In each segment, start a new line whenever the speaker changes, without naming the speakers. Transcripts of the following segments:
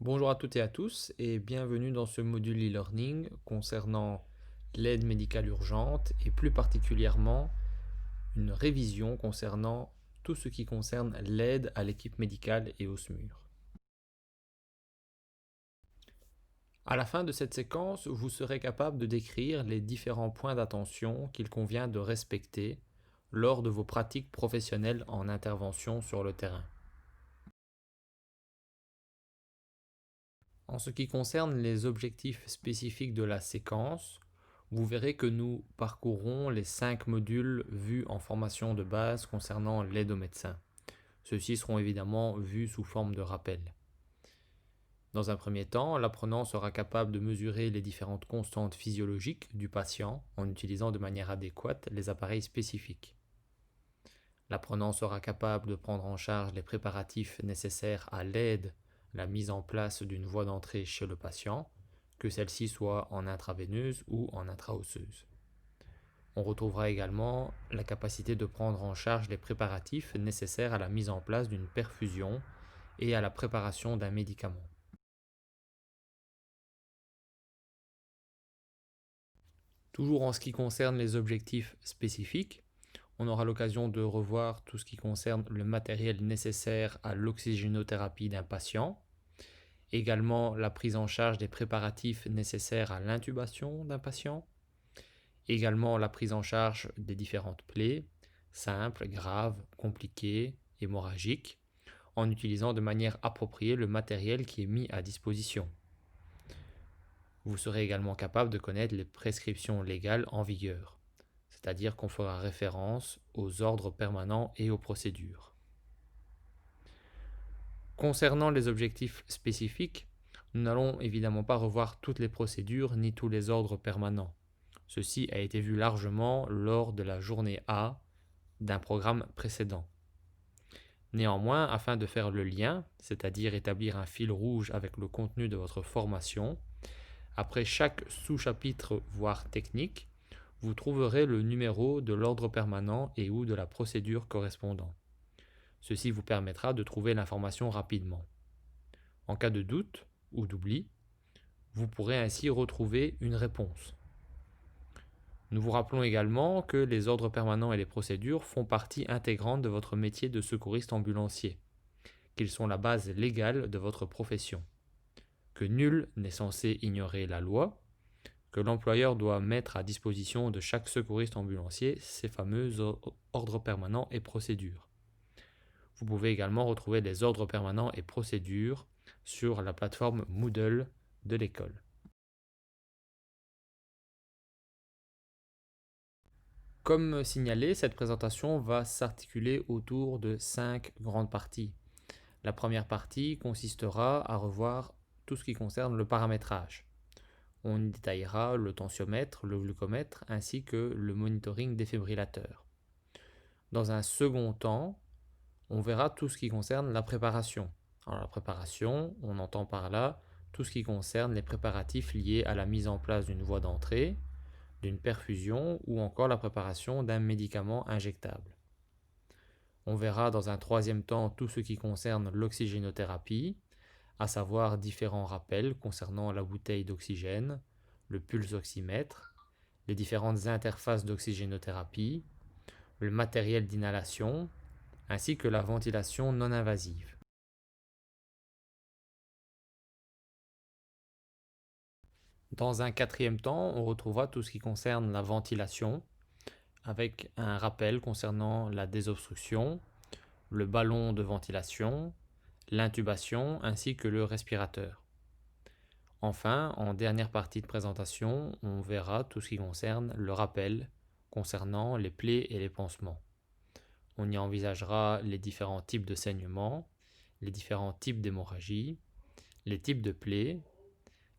Bonjour à toutes et à tous et bienvenue dans ce module e-learning concernant l'aide médicale urgente et plus particulièrement une révision concernant tout ce qui concerne l'aide à l'équipe médicale et au SMUR. À la fin de cette séquence, vous serez capable de décrire les différents points d'attention qu'il convient de respecter lors de vos pratiques professionnelles en intervention sur le terrain. En ce qui concerne les objectifs spécifiques de la séquence, vous verrez que nous parcourrons les 5 modules vus en formation de base concernant l'aide aux médecins. Ceux-ci seront évidemment vus sous forme de rappel. Dans un premier temps, l'apprenant sera capable de mesurer les différentes constantes physiologiques du patient en utilisant de manière adéquate les appareils spécifiques. L'apprenant sera capable de prendre en charge les préparatifs nécessaires à l'aide à la mise en place d'une voie d'entrée chez le patient, que celle-ci soit en intraveineuse ou en intraosseuse. On retrouvera également la capacité de prendre en charge les préparatifs nécessaires à la mise en place d'une perfusion et à la préparation d'un médicament. Toujours en ce qui concerne les objectifs spécifiques, on aura l'occasion de revoir tout ce qui concerne le matériel nécessaire à l'oxygénothérapie d'un patient, également la prise en charge des préparatifs nécessaires à l'intubation d'un patient, également la prise en charge des différentes plaies, simples, graves, compliquées, hémorragiques, en utilisant de manière appropriée le matériel qui est mis à disposition. Vous serez également capable de connaître les prescriptions légales en vigueur, c'est-à-dire qu'on fera référence aux ordres permanents et aux procédures. Concernant les objectifs spécifiques, nous n'allons évidemment pas revoir toutes les procédures ni tous les ordres permanents. Ceci a été vu largement lors de la journée A d'un programme précédent. Néanmoins, afin de faire le lien, c'est-à-dire établir un fil rouge avec le contenu de votre formation, après chaque sous-chapitre voire technique, vous trouverez le numéro de l'ordre permanent et ou de la procédure correspondant. Ceci vous permettra de trouver l'information rapidement. En cas de doute ou d'oubli, vous pourrez ainsi retrouver une réponse. Nous vous rappelons également que les ordres permanents et les procédures font partie intégrante de votre métier de secouriste ambulancier, qu'ils sont la base légale de votre profession, que nul n'est censé ignorer la loi, que l'employeur doit mettre à disposition de chaque secouriste ambulancier ces fameux ordres permanents et procédures. Vous pouvez également retrouver les ordres permanents et procédures sur la plateforme Moodle de l'école. Comme signalé, cette présentation va s'articuler autour de 5 grandes parties. La première partie consistera à revoir tout ce qui concerne le paramétrage. On y détaillera le tensiomètre, le glucomètre ainsi que le monitoring défibrillateur. Dans un second temps, on verra tout ce qui concerne la préparation. Alors la préparation, on entend par là tout ce qui concerne les préparatifs liés à la mise en place d'une voie d'entrée, d'une perfusion ou encore la préparation d'un médicament injectable. On verra dans un troisième temps tout ce qui concerne l'oxygénothérapie, à savoir différents rappels concernant la bouteille d'oxygène, le pulsoxymètre, les différentes interfaces d'oxygénothérapie, le matériel d'inhalation, ainsi que la ventilation non invasive. Dans un quatrième temps, on retrouvera tout ce qui concerne la ventilation, avec un rappel concernant la désobstruction, le ballon de ventilation, l'intubation ainsi que le respirateur. Enfin, en dernière partie de présentation, on verra tout ce qui concerne le rappel concernant les plaies et les pansements. On y envisagera les différents types de saignements, les différents types d'hémorragie, les types de plaies,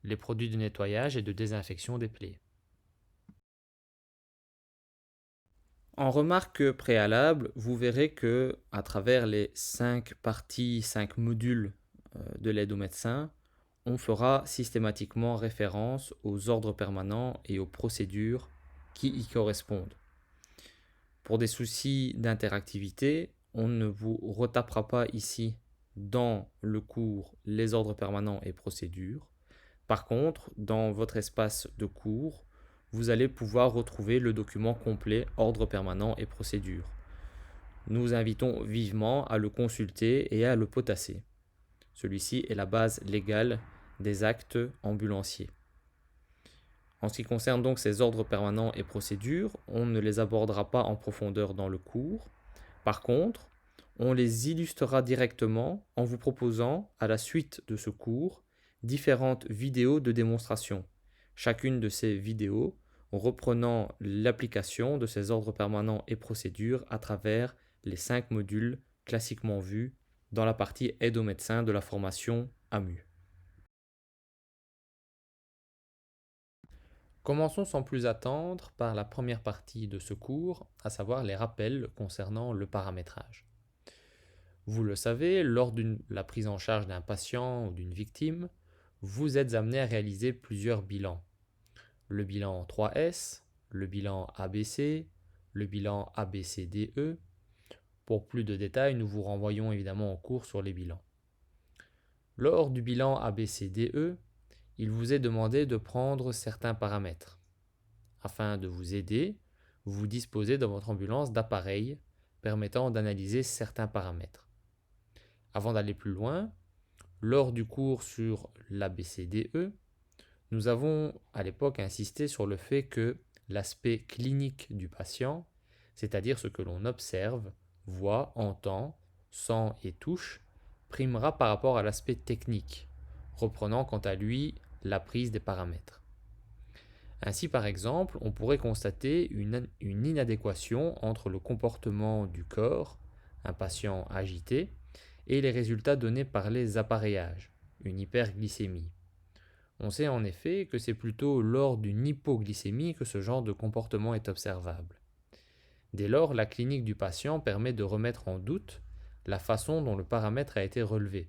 les produits de nettoyage et de désinfection des plaies. En remarque préalable, vous verrez que à travers les 5 parties, 5 modules de l'aide au médecin, on fera systématiquement référence aux ordres permanents et aux procédures qui y correspondent. Pour des soucis d'interactivité, on ne vous retapera pas ici dans le cours les ordres permanents et procédures. Par contre, dans votre espace de cours, vous allez pouvoir retrouver le document complet ordre permanent et procédures. Nous invitons vivement à le consulter et à le potasser. Celui-ci est la base légale des actes ambulanciers. En ce qui concerne donc ces ordres permanents et procédures, on ne les abordera pas en profondeur dans le cours. Par contre, on les illustrera directement en vous proposant, à la suite de ce cours, différentes vidéos de démonstration. Chacune de ces vidéos reprenant l'application de ces ordres permanents et procédures à travers les 5 modules classiquement vus dans la partie aide aux médecins de la formation AMU. Commençons sans plus attendre par la première partie de ce cours, à savoir les rappels concernant le paramétrage. Vous le savez, lors de la prise en charge d'un patient ou d'une victime, vous êtes amené à réaliser plusieurs bilans. Le bilan 3S, le bilan ABC, le bilan ABCDE. Pour plus de détails, nous vous renvoyons évidemment au cours sur les bilans. Lors du bilan ABCDE, il vous est demandé de prendre certains paramètres. Afin de vous aider, vous disposez dans votre ambulance d'appareils permettant d'analyser certains paramètres. Avant d'aller plus loin, lors du cours sur l'ABCDE, nous avons à l'époque insisté sur le fait que l'aspect clinique du patient, c'est-à-dire ce que l'on observe, voit, entend, sent et touche, primera par rapport à l'aspect technique, reprenant quant à lui la prise des paramètres. Ainsi, par exemple, on pourrait constater une inadéquation entre le comportement du corps, un patient agité, et les résultats donnés par les appareillages, une hyperglycémie. On sait en effet que c'est plutôt lors d'une hypoglycémie que ce genre de comportement est observable. Dès lors, la clinique du patient permet de remettre en doute la façon dont le paramètre a été relevé.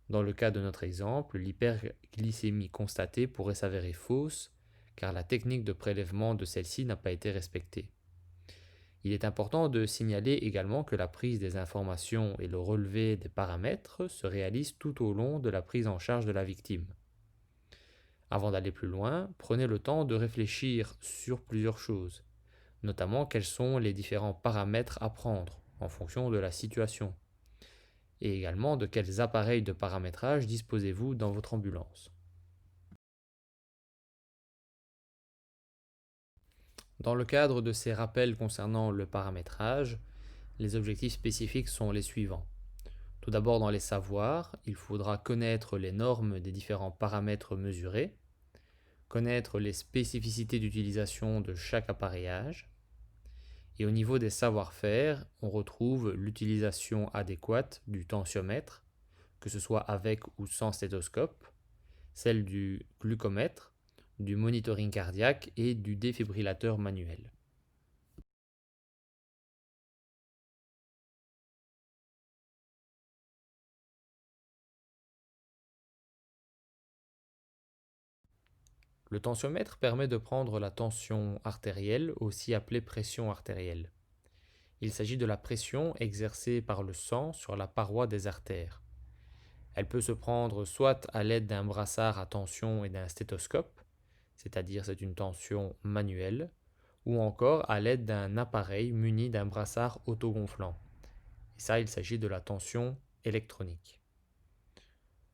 Dans le cas de notre exemple, l'hyperglycémie constatée pourrait s'avérer fausse, car la technique de prélèvement de celle-ci n'a pas été respectée. Il est important de signaler également que la prise des informations et le relevé des paramètres se réalisent tout au long de la prise en charge de la victime. Avant d'aller plus loin, prenez le temps de réfléchir sur plusieurs choses, notamment quels sont les différents paramètres à prendre en fonction de la situation, et également de quels appareils de paramétrage disposez-vous dans votre ambulance. Dans le cadre de ces rappels concernant le paramétrage, les objectifs spécifiques sont les suivants. Tout d'abord, dans les savoirs, il faudra connaître les normes des différents paramètres mesurés, connaître les spécificités d'utilisation de chaque appareillage. Et au niveau des savoir-faire, on retrouve l'utilisation adéquate du tensiomètre, que ce soit avec ou sans stéthoscope, celle du glucomètre, du monitoring cardiaque et du défibrillateur manuel. Le tensiomètre permet de prendre la tension artérielle, aussi appelée pression artérielle. Il s'agit de la pression exercée par le sang sur la paroi des artères. Elle peut se prendre soit à l'aide d'un brassard à tension et d'un stéthoscope, c'est-à-dire c'est une tension manuelle, ou encore à l'aide d'un appareil muni d'un brassard autogonflant. Et ça, il s'agit de la tension électronique.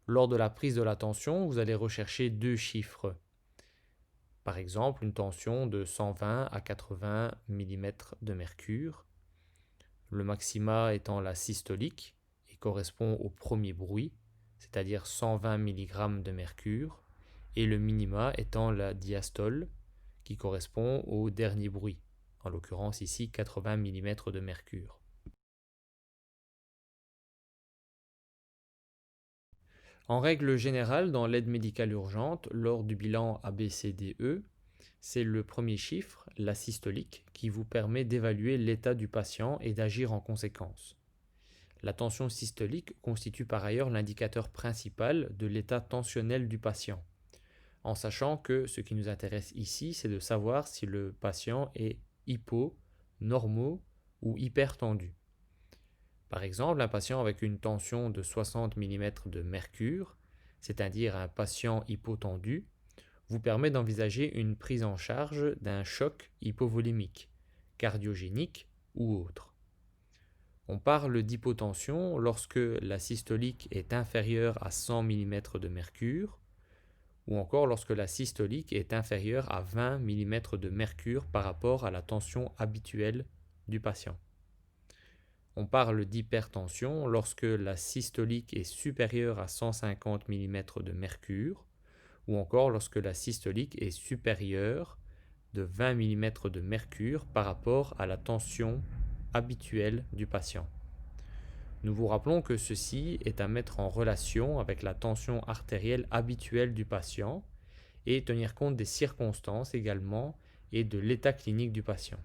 Lors de la prise de la tension, vous allez rechercher deux chiffres. Par exemple, une tension de 120 à 80 mm de mercure, le maxima étant la systolique et correspond au premier bruit, c'est-à-dire 120 mg de mercure, et le minima étant la diastole, qui correspond au dernier bruit, en l'occurrence ici 80 mm de mercure. En règle générale, dans l'aide médicale urgente, lors du bilan ABCDE, c'est le premier chiffre, la systolique, qui vous permet d'évaluer l'état du patient et d'agir en conséquence. La tension systolique constitue par ailleurs l'indicateur principal de l'état tensionnel du patient, en sachant que ce qui nous intéresse ici, c'est de savoir si le patient est hypo, normo ou hypertendu. Par exemple, un patient avec une tension de 60 mm de mercure, c'est-à-dire un patient hypotendu, vous permet d'envisager une prise en charge d'un choc hypovolémique, cardiogénique ou autre. On parle d'hypotension lorsque la systolique est inférieure à 100 mm de mercure ou encore lorsque la systolique est inférieure à 20 mm de mercure par rapport à la tension habituelle du patient. On parle d'hypertension lorsque la systolique est supérieure à 150 mm de mercure ou encore lorsque la systolique est supérieure de 20 mm de mercure par rapport à la tension habituelle du patient. Nous vous rappelons que ceci est à mettre en relation avec la tension artérielle habituelle du patient et tenir compte des circonstances également et de l'état clinique du patient.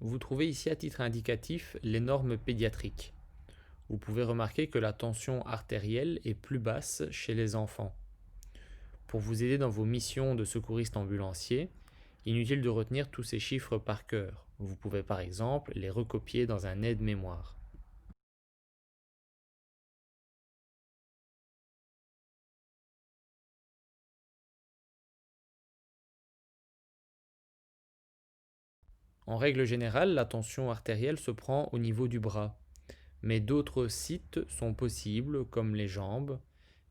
Vous trouvez ici à titre indicatif les normes pédiatriques. Vous pouvez remarquer que la tension artérielle est plus basse chez les enfants. Pour vous aider dans vos missions de secouriste ambulancier, inutile de retenir tous ces chiffres par cœur. Vous pouvez par exemple les recopier dans un aide-mémoire. En règle générale, la tension artérielle se prend au niveau du bras, mais d'autres sites sont possibles comme les jambes,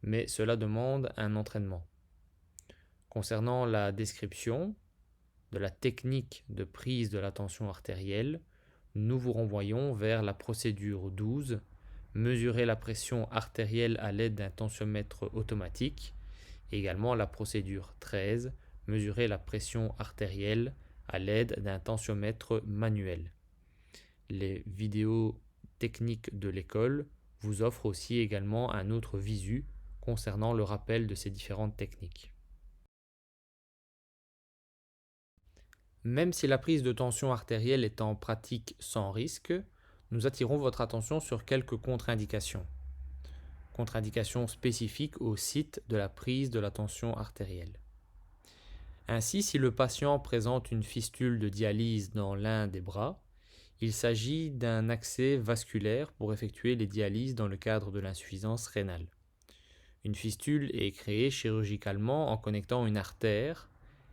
mais cela demande un entraînement. Concernant la description de la technique de prise de la tension artérielle, nous vous renvoyons vers la procédure 12, mesurer la pression artérielle à l'aide d'un tensiomètre automatique, et également la procédure 13, mesurer la pression artérielle à l'aide d'un tensiomètre manuel. Les vidéos techniques de l'école vous offrent aussi également un autre visu concernant le rappel de ces différentes techniques. Même si la prise de tension artérielle est en pratique sans risque, nous attirons votre attention sur quelques contre-indications. Contre-indications spécifiques au site de la prise de la tension artérielle. Ainsi, si le patient présente une fistule de dialyse dans l'un des bras, il s'agit d'un accès vasculaire pour effectuer les dialyses dans le cadre de l'insuffisance rénale. Une fistule est créée chirurgicalement en connectant une artère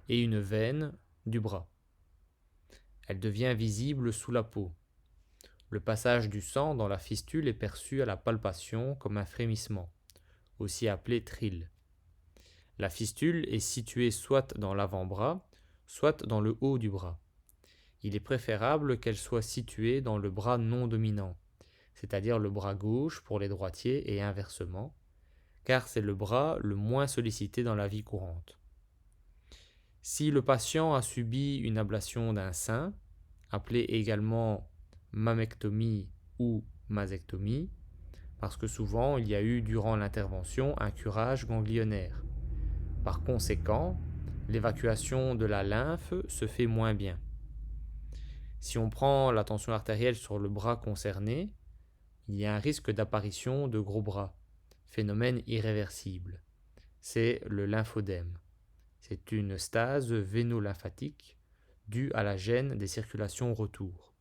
et une veine du bras. Elle devient visible sous la peau. Le passage du sang dans la fistule est perçu à la palpation comme un frémissement, aussi appelé trill. La fistule est située soit dans l'avant-bras, soit dans le haut du bras. Il est préférable qu'elle soit située dans le bras non dominant, c'est-à-dire le bras gauche pour les droitiers et inversement, car c'est le bras le moins sollicité dans la vie courante. Si le patient a subi une ablation d'un sein, appelée également mammectomie ou masectomie, parce que souvent il y a eu durant l'intervention un curage ganglionnaire. Par conséquent, l'évacuation de la lymphe se fait moins bien. Si on prend la tension artérielle sur le bras concerné, il y a un risque d'apparition de gros bras, phénomène irréversible. C'est le lymphodème. C'est une stase véno-lymphatique due à la gêne des circulations retour.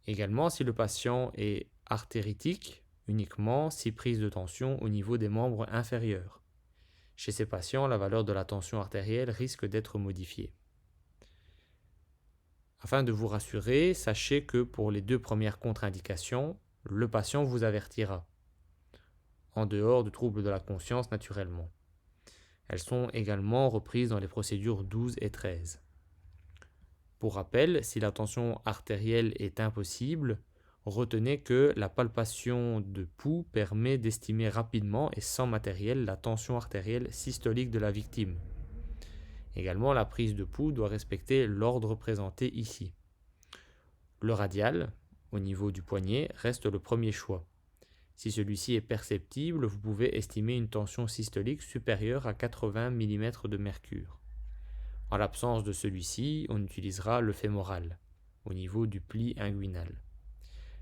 Également, si le patient est artéritique, uniquement si prise de tension au niveau des membres inférieurs. Chez ces patients, la valeur de la tension artérielle risque d'être modifiée. Afin de vous rassurer, sachez que pour les 2 premières contre-indications, le patient vous avertira, en dehors de troubles de la conscience naturellement. Elles sont également reprises dans les procédures 12 et 13. Pour rappel, si la tension artérielle est impossible, retenez que la palpation de pouls permet d'estimer rapidement et sans matériel la tension artérielle systolique de la victime. Également, la prise de pouls doit respecter l'ordre présenté ici. Le radial, au niveau du poignet, reste le premier choix. Si celui-ci est perceptible, vous pouvez estimer une tension systolique supérieure à 80 mm de mercure. En l'absence de celui-ci, on utilisera le fémoral, au niveau du pli inguinal.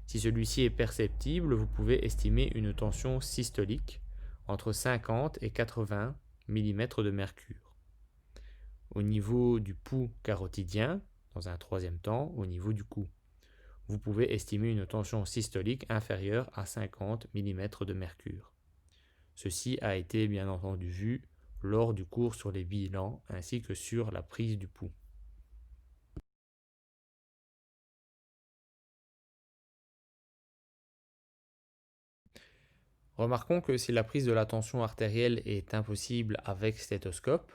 Si celui-ci est perceptible, vous pouvez estimer une tension systolique entre 50 et 80 mm de mercure. Au niveau du pouls carotidien, dans un troisième temps, au niveau du cou, vous pouvez estimer une tension systolique inférieure à 50 mm de mercure. Ceci a été bien entendu vu lors du cours sur les bilans ainsi que sur la prise du pouls. Remarquons que si la prise de la tension artérielle est impossible avec stéthoscope,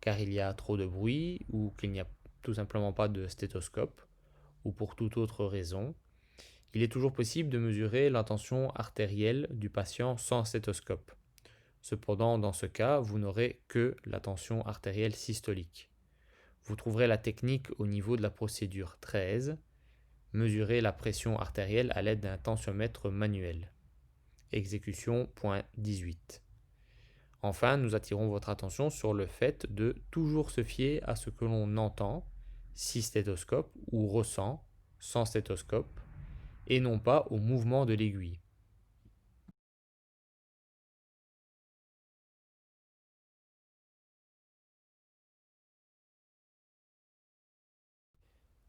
car il y a trop de bruit ou qu'il n'y a tout simplement pas de stéthoscope, ou pour toute autre raison, il est toujours possible de mesurer la tension artérielle du patient sans stéthoscope. Cependant, dans ce cas, vous n'aurez que la tension artérielle systolique. Vous trouverez la technique au niveau de la procédure 13, mesurer la pression artérielle à l'aide d'un tensiomètre manuel. Exécution point 18. Enfin, nous attirons votre attention sur le fait de toujours se fier à ce que l'on entend, si stéthoscope, ou ressent, sans stéthoscope, et non pas au mouvement de l'aiguille.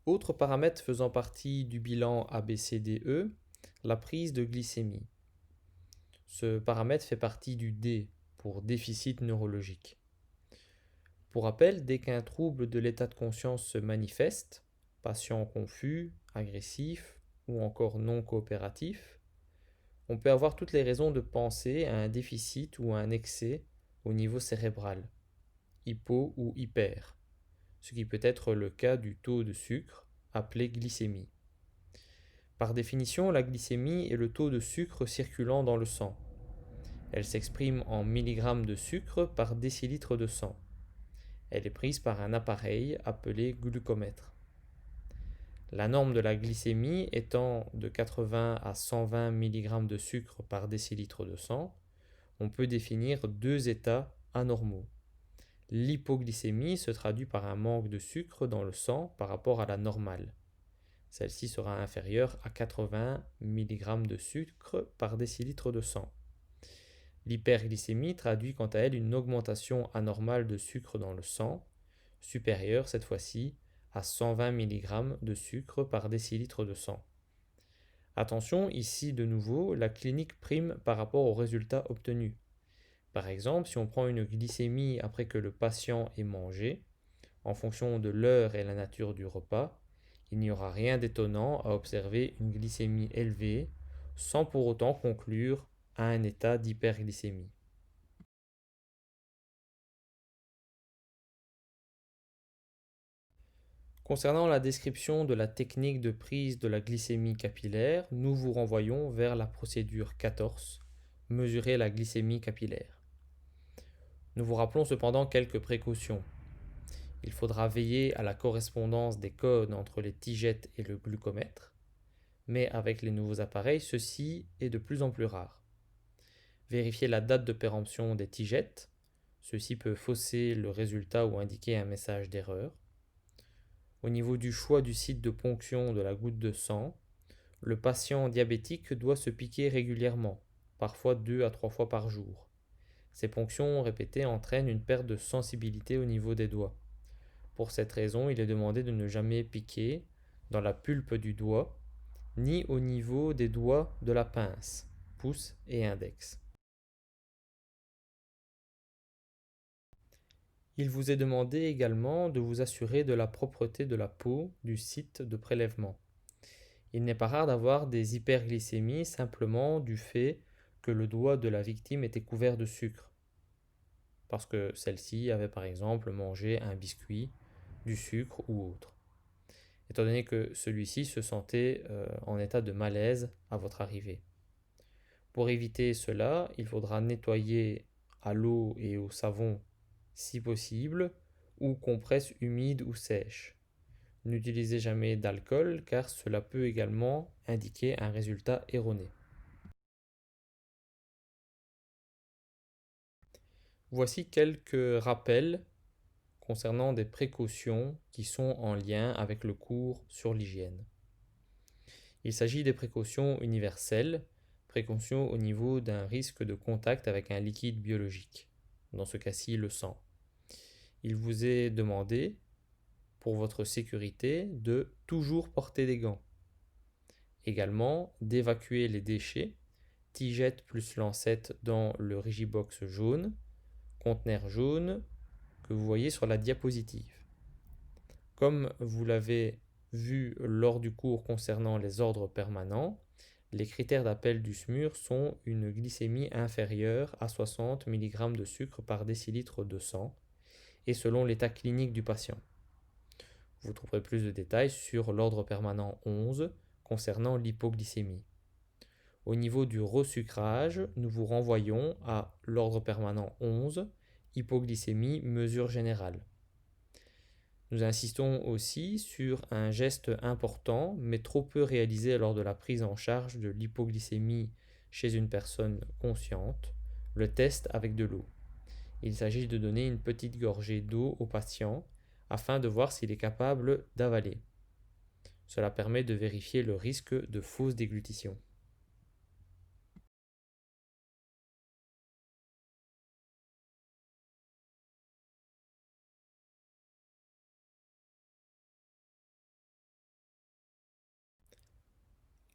Autre paramètre faisant partie du bilan ABCDE, la prise de glycémie. Ce paramètre fait partie du D pour déficit neurologique. Pour rappel, dès qu'un trouble de l'état de conscience se manifeste, patient confus, agressif ou encore non coopératif, on peut avoir toutes les raisons de penser à un déficit ou à un excès au niveau cérébral, hypo ou hyper, ce qui peut être le cas du taux de sucre, appelé glycémie. Par définition, la glycémie est le taux de sucre circulant dans le sang. Elle s'exprime en milligrammes de sucre par décilitre de sang. Elle est prise par un appareil appelé glucomètre. La norme de la glycémie étant de 80 à 120 mg de sucre par décilitre de sang, on peut définir deux états anormaux. L'hypoglycémie se traduit par un manque de sucre dans le sang par rapport à la normale. Celle-ci sera inférieure à 80 mg de sucre par décilitre de sang. L'hyperglycémie traduit quant à elle une augmentation anormale de sucre dans le sang, supérieure cette fois-ci à 120 mg de sucre par décilitre de sang. Attention, ici de nouveau, la clinique prime par rapport aux résultats obtenus. Par exemple, si on prend une glycémie après que le patient ait mangé, en fonction de l'heure et la nature du repas, il n'y aura rien d'étonnant à observer une glycémie élevée sans pour autant conclure à un état d'hyperglycémie. Concernant la description de la technique de prise de la glycémie capillaire, nous vous renvoyons vers la procédure 14, mesurer la glycémie capillaire. Nous vous rappelons cependant quelques précautions. Il faudra veiller à la correspondance des codes entre les tigettes et le glucomètre, mais avec les nouveaux appareils, ceci est de plus en plus rare. Vérifiez la date de péremption des tigettes, ceci peut fausser le résultat ou indiquer un message d'erreur. Au niveau du choix du site de ponction de la goutte de sang, le patient diabétique doit se piquer régulièrement, parfois 2 à 3 fois par jour. Ces ponctions répétées entraînent une perte de sensibilité au niveau des doigts. Pour cette raison, il est demandé de ne jamais piquer dans la pulpe du doigt, ni au niveau des doigts de la pince, pouce et index. Il vous est demandé également de vous assurer de la propreté de la peau du site de prélèvement. Il n'est pas rare d'avoir des hyperglycémies simplement du fait que le doigt de la victime était couvert de sucre, parce que celle-ci avait par exemple mangé un biscuit, du sucre ou autre. Étant donné que celui-ci se sentait en état de malaise à votre arrivée. Pour éviter cela, il faudra nettoyer à l'eau et au savon si possible, ou compresse humide ou sèche. N'utilisez jamais d'alcool car cela peut également indiquer un résultat erroné. Voici quelques rappels concernant des précautions qui sont en lien avec le cours sur l'hygiène. Il s'agit des précautions universelles, précautions au niveau d'un risque de contact avec un liquide biologique. dans ce cas-ci le sang. Il vous est demandé, pour votre sécurité, de toujours porter des gants. Également, d'évacuer les déchets, tigette plus lancette dans le Rigibox jaune, conteneur jaune que vous voyez sur la diapositive. Comme vous l'avez vu lors du cours concernant les ordres permanents, les critères d'appel du SMUR sont une glycémie inférieure à 60 mg de sucre par décilitre de sang et selon l'état clinique du patient. Vous trouverez plus de détails sur l'ordre permanent 11 concernant l'hypoglycémie. Au niveau du resucrage, nous vous renvoyons à l'ordre permanent 11, hypoglycémie, mesure générale. Nous insistons aussi sur un geste important, mais trop peu réalisé lors de la prise en charge de l'hypoglycémie chez une personne consciente, le test avec de l'eau. Il s'agit de donner une petite gorgée d'eau au patient afin de voir s'il est capable d'avaler. Cela permet de vérifier le risque de fausse déglutition.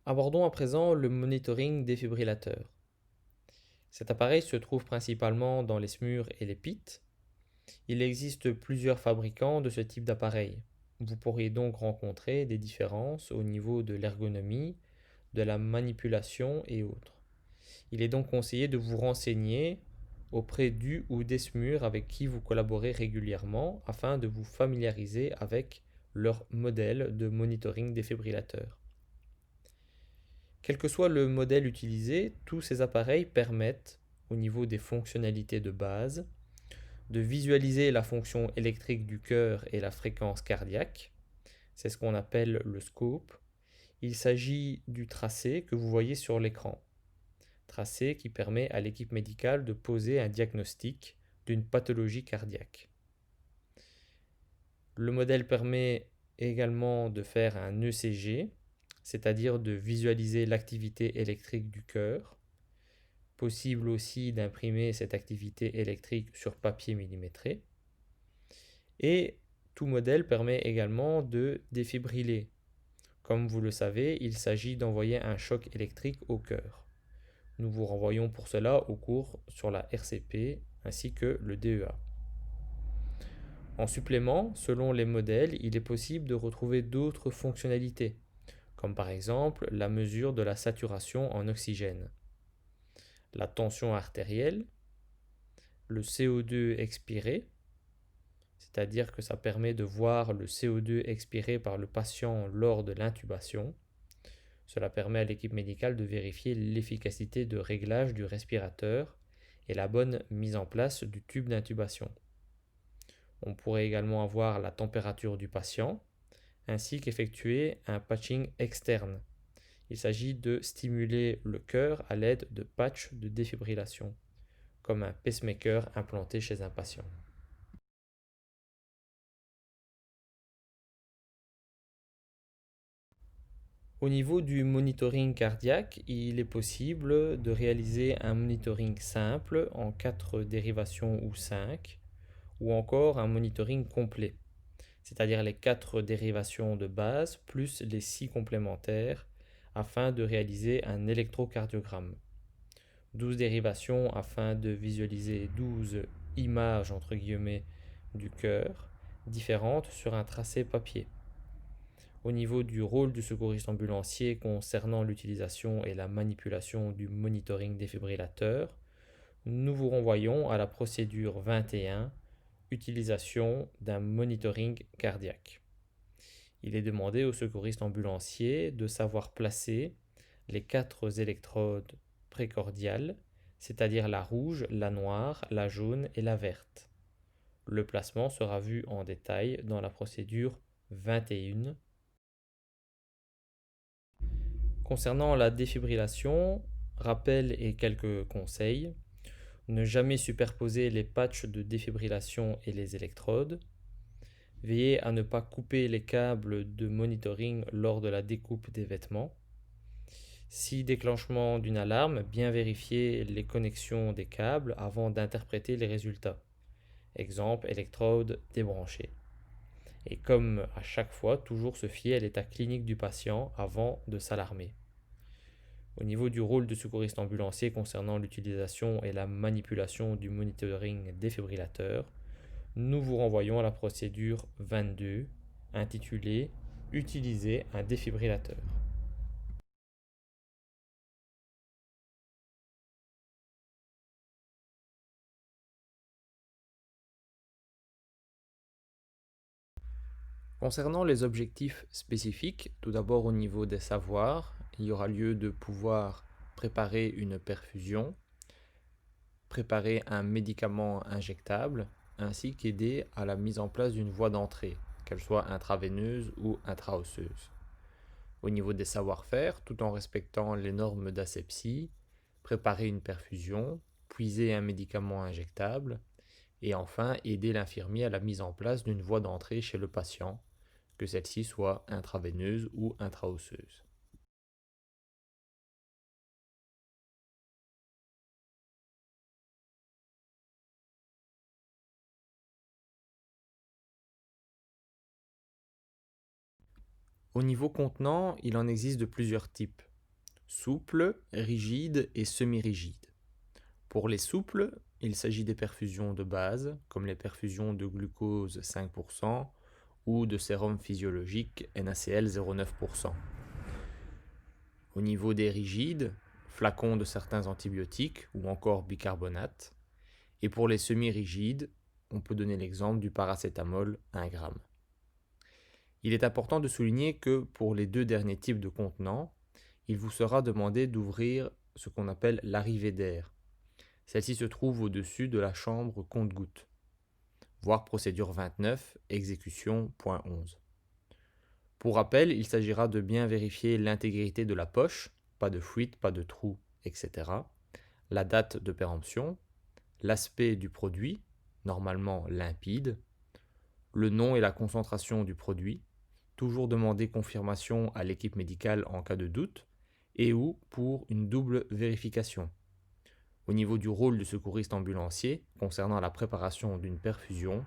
Abordons à présent le monitoring défibrillateur. Cet appareil se trouve principalement dans les SMUR et les PIT. Il existe plusieurs fabricants de ce type d'appareil. Vous pourriez donc rencontrer des différences au niveau de l'ergonomie, de la manipulation et autres. Il est donc conseillé de vous renseigner auprès du ou des SMUR avec qui vous collaborez régulièrement afin de vous familiariser avec leur modèle de monitoring défibrillateur. Quel que soit le modèle utilisé, tous ces appareils permettent, au niveau des fonctionnalités de base, de visualiser la fonction électrique du cœur et la fréquence cardiaque. C'est ce qu'on appelle le scope. Il s'agit du tracé que vous voyez sur l'écran. Tracé qui permet à l'équipe médicale de poser un diagnostic d'une pathologie cardiaque. Le modèle permet également de faire un ECG, c'est-à-dire de visualiser l'activité électrique du cœur. Possible aussi d'imprimer cette activité électrique sur papier millimétré. Et tout modèle permet également de défibriller. Comme vous le savez, il s'agit d'envoyer un choc électrique au cœur. Nous vous renvoyons pour cela au cours sur la RCP ainsi que le DEA. En supplément, selon les modèles, il est possible de retrouver d'autres fonctionnalités, comme par exemple la mesure de la saturation en oxygène, la tension artérielle, le CO2 expiré, c'est-à-dire que ça permet de voir le CO2 expiré par le patient lors de l'intubation. Cela permet à l'équipe médicale de vérifier l'efficacité de réglage du respirateur et la bonne mise en place du tube d'intubation. On pourrait également avoir la température du patient, ainsi qu'effectuer un patching externe. Il s'agit de stimuler le cœur à l'aide de patchs de défibrillation, comme un pacemaker implanté chez un patient. Au niveau du monitoring cardiaque, il est possible de réaliser un monitoring simple en 4 dérivations ou 5, ou encore un monitoring complet, c'est-à-dire les 4 dérivations de base plus les 6 complémentaires, afin de réaliser un électrocardiogramme. 12 dérivations afin de visualiser 12 images entre guillemets du cœur, différentes sur un tracé papier. Au niveau du rôle du secouriste ambulancier concernant l'utilisation et la manipulation du monitoring défibrillateur, nous vous renvoyons à la procédure 21, utilisation d'un monitoring cardiaque. Il est demandé au secouriste ambulancier de savoir placer les 4 électrodes précordiales, c'est-à-dire la rouge, la noire, la jaune et la verte. Le placement sera vu en détail dans la procédure 21. Concernant la défibrillation, rappel et quelques conseils. Ne jamais superposer les patchs de défibrillation et les électrodes. Veillez à ne pas couper les câbles de monitoring lors de la découpe des vêtements. Si déclenchement d'une alarme, bien vérifier les connexions des câbles avant d'interpréter les résultats. Exemple, électrode débranchée. Et comme à chaque fois, toujours se fier à l'état clinique du patient avant de s'alarmer. Au niveau du rôle de secouriste ambulancier concernant l'utilisation et la manipulation du monitoring défibrillateur, nous vous renvoyons à la procédure 22 intitulée Utiliser un défibrillateur. Concernant les objectifs spécifiques, tout d'abord au niveau des savoirs, il y aura lieu de pouvoir préparer une perfusion, préparer un médicament injectable, ainsi qu'aider à la mise en place d'une voie d'entrée, qu'elle soit intraveineuse ou intraosseuse. Au niveau des savoir-faire, tout en respectant les normes d'asepsie, préparer une perfusion, puiser un médicament injectable, et enfin aider l'infirmier à la mise en place d'une voie d'entrée chez le patient, que celle-ci soit intraveineuse ou intraosseuse. Au niveau contenant, il en existe de plusieurs types: souple, rigide et semi-rigide. Pour les souples, il s'agit des perfusions de base, comme les perfusions de glucose 5% ou de sérum physiologique NaCl 0,9%. Au niveau des rigides, flacons de certains antibiotiques ou encore bicarbonate. Et pour les semi-rigides, on peut donner l'exemple du paracétamol 1 g. Il est important de souligner que pour les deux derniers types de contenants, il vous sera demandé d'ouvrir ce qu'on appelle l'arrivée d'air. Celle-ci se trouve au-dessus de la chambre compte-gouttes. Voir procédure 29, exécution, point 11. Pour rappel, il s'agira de bien vérifier l'intégrité de la poche, pas de fuite, pas de trou, etc. La date de péremption, l'aspect du produit, normalement limpide, le nom et la concentration du produit, toujours demander confirmation à l'équipe médicale en cas de doute, et ou pour une double vérification. Au niveau du rôle du secouriste ambulancier, concernant la préparation d'une perfusion,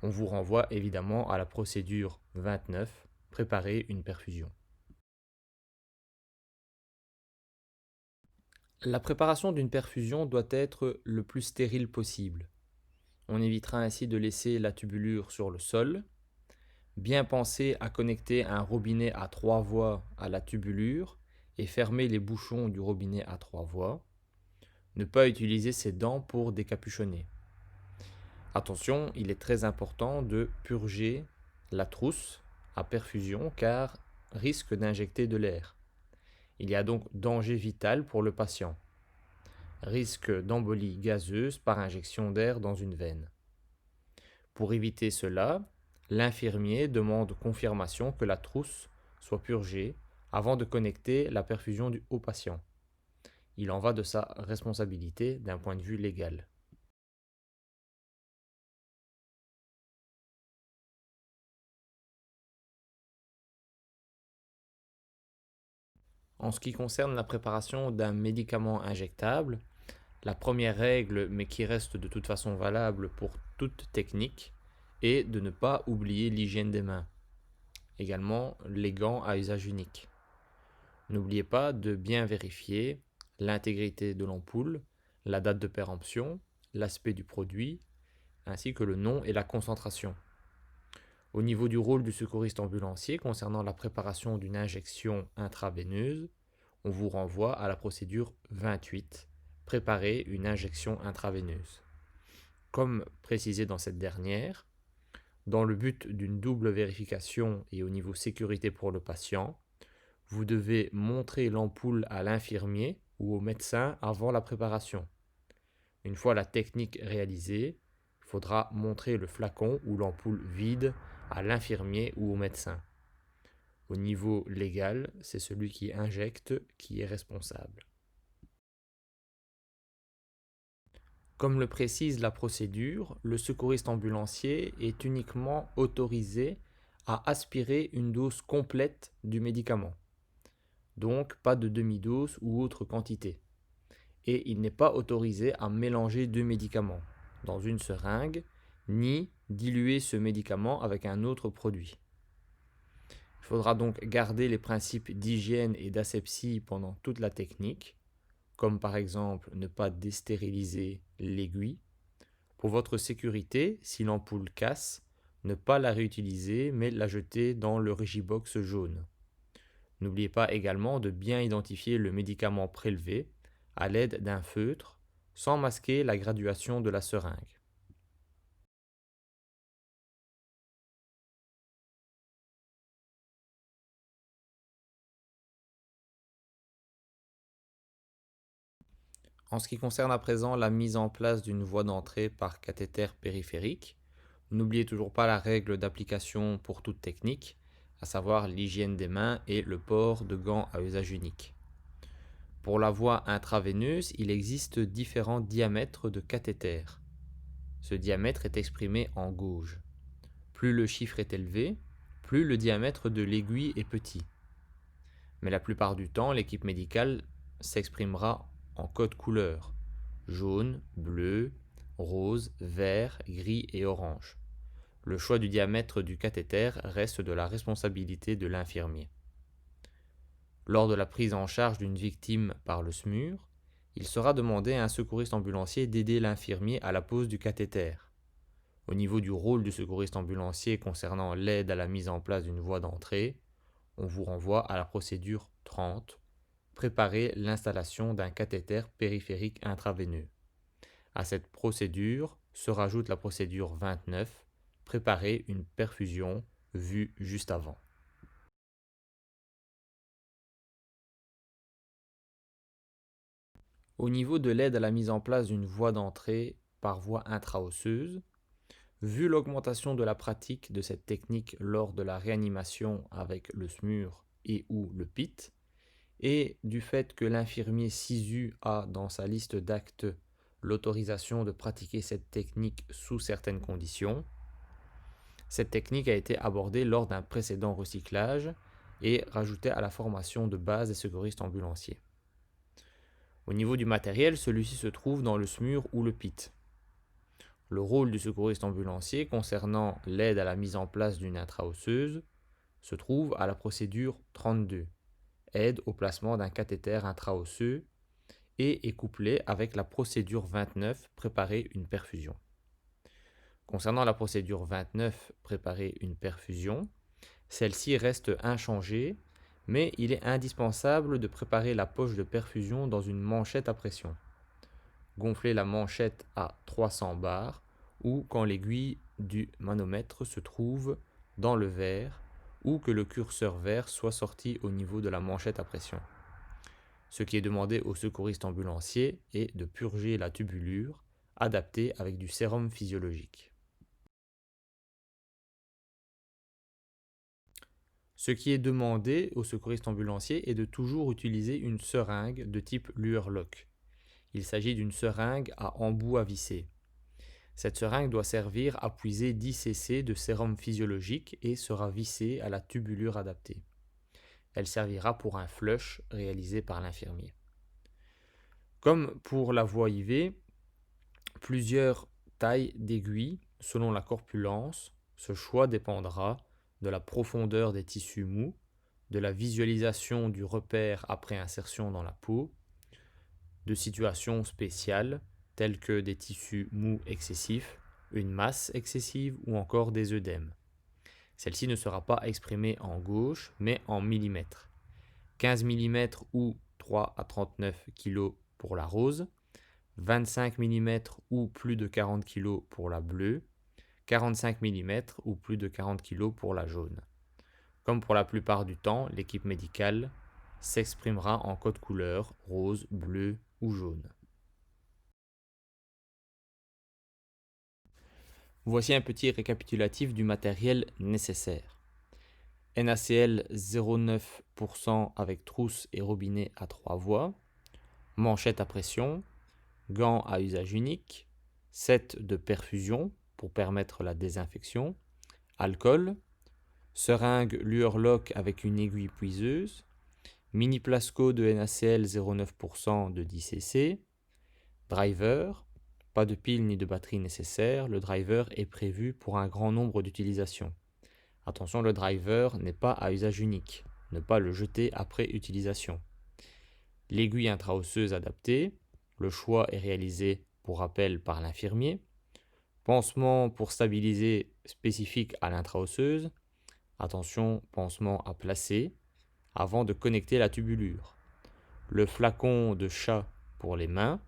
on vous renvoie évidemment à la procédure 29, préparer une perfusion. La préparation d'une perfusion doit être le plus stérile possible. On évitera ainsi de laisser la tubulure sur le sol. Bien penser à connecter un robinet à 3 voies à la tubulure et fermer les bouchons du robinet à 3 voies. Ne pas utiliser ses dents pour décapuchonner. Attention, il est très important de purger la trousse à perfusion car risque d'injecter de l'air. Il y a donc danger vital pour le patient. Risque d'embolie gazeuse par injection d'air dans une veine. Pour éviter cela, l'infirmier demande confirmation que la trousse soit purgée avant de connecter la perfusion au patient. Il en va de sa responsabilité d'un point de vue légal. En ce qui concerne la préparation d'un médicament injectable, la première règle, mais qui reste de toute façon valable pour toute technique, est de ne pas oublier l'hygiène des mains. Également, les gants à usage unique. N'oubliez pas de bien vérifier l'intégrité de l'ampoule, la date de péremption, l'aspect du produit, ainsi que le nom et la concentration. Au niveau du rôle du secouriste ambulancier concernant la préparation d'une injection intraveineuse, on vous renvoie à la procédure 28, préparer une injection intraveineuse. Comme précisé dans cette dernière, dans le but d'une double vérification et au niveau sécurité pour le patient, vous devez montrer l'ampoule à l'infirmier ou au médecin avant la préparation. Une fois la technique réalisée, il faudra montrer le flacon ou l'ampoule vide à l'infirmier ou au médecin. Au niveau légal, c'est celui qui injecte qui est responsable. Comme le précise la procédure, le secouriste ambulancier est uniquement autorisé à aspirer une dose complète du médicament. donc pas de demi-dose ou autre quantité. Et il n'est pas autorisé à mélanger deux médicaments dans une seringue, ni diluer ce médicament avec un autre produit. Il faudra donc garder les principes d'hygiène et d'asepsie pendant toute la technique, comme par exemple ne pas déstériliser l'aiguille. Pour votre sécurité, si l'ampoule casse, ne pas la réutiliser mais la jeter dans le Regibox jaune. N'oubliez pas également de bien identifier le médicament prélevé à l'aide d'un feutre sans masquer la graduation de la seringue. En ce qui concerne à présent la mise en place d'une voie d'entrée par cathéter périphérique, n'oubliez toujours pas la règle d'application pour toute technique, à savoir l'hygiène des mains et le port de gants à usage unique. Pour la voie intraveineuse, il existe différents diamètres de cathéter. Ce diamètre est exprimé en gauge. Plus le chiffre est élevé, plus le diamètre de l'aiguille est petit. Mais la plupart du temps, l'équipe médicale s'exprimera en code couleur: jaune, bleu, rose, vert, gris et orange. Le choix du diamètre du cathéter reste de la responsabilité de l'infirmier. Lors de la prise en charge d'une victime par le SMUR, il sera demandé à un secouriste ambulancier d'aider l'infirmier à la pose du cathéter. Au niveau du rôle du secouriste ambulancier concernant l'aide à la mise en place d'une voie d'entrée, on vous renvoie à la procédure 30, préparer l'installation d'un cathéter périphérique intraveineux. À cette procédure se rajoute la procédure 29, préparer une perfusion vue juste avant. Au niveau de l'aide à la mise en place d'une voie d'entrée par voie intra-osseuse, vu l'augmentation de la pratique de cette technique lors de la réanimation avec le SMUR et ou le PIT, et du fait que l'infirmier SISU a dans sa liste d'actes l'autorisation de pratiquer cette technique sous certaines conditions, cette technique a été abordée lors d'un précédent recyclage et rajoutée à la formation de base des secouristes ambulanciers. Au niveau du matériel, celui-ci se trouve dans le SMUR ou le PIT. Le rôle du secouriste ambulancier concernant l'aide à la mise en place d'une intra-osseuse se trouve à la procédure 32, aide au placement d'un cathéter intra-osseux, et est couplé avec la procédure 29, préparer une perfusion. Concernant la procédure 29, préparer une perfusion, celle-ci reste inchangée, mais il est indispensable de préparer la poche de perfusion dans une manchette à pression. Gonfler la manchette à 300 bars ou quand l'aiguille du manomètre se trouve dans le verre ou que le curseur vert soit sorti au niveau de la manchette à pression. Ce qui est demandé au secouriste ambulancier est de purger la tubulure, adaptée avec du sérum physiologique. Ce qui est demandé au secouriste ambulancier est de toujours utiliser une seringue de type Luer-Lock. Il s'agit d'une seringue à embout à visser. Cette seringue doit servir à puiser 10 cc de sérum physiologique et sera vissée à la tubulure adaptée. Elle servira pour un flush réalisé par l'infirmier. Comme pour la voie IV, plusieurs tailles d'aiguilles selon la corpulence. Ce choix dépendra de la profondeur des tissus mous, de la visualisation du repère après insertion dans la peau, de situations spéciales telles que des tissus mous excessifs, une masse excessive ou encore des œdèmes. Celle-ci ne sera pas exprimée en gauche mais en millimètres. 15 mm ou 3 à 39 kg pour la rose, 25 mm ou plus de 40 kg pour la bleue, 45 mm ou plus de 40 kg pour la jaune. Comme pour la plupart du temps, l'équipe médicale s'exprimera en code couleur rose, bleu ou jaune. Voici un petit récapitulatif du matériel nécessaire. NaCl 0,9% avec trousse et robinet à 3 voies, manchette à pression, gants à usage unique, set de perfusion pour permettre la désinfection, alcool, seringue Luer-Lock avec une aiguille puiseuse, Mini Plasco de NaCl 0,9% de 10cc. Driver, pas de pile ni de batterie nécessaire, le driver est prévu pour un grand nombre d'utilisations. Attention, le driver n'est pas à usage unique, ne pas le jeter après utilisation. L'aiguille intra-osseuse adaptée, le choix est réalisé pour rappel par l'infirmier. Pansement pour stabiliser spécifique à l'intra-osseuse. Attention, pansement à placer avant de connecter la tubulure. Le flacon de chat pour les mains,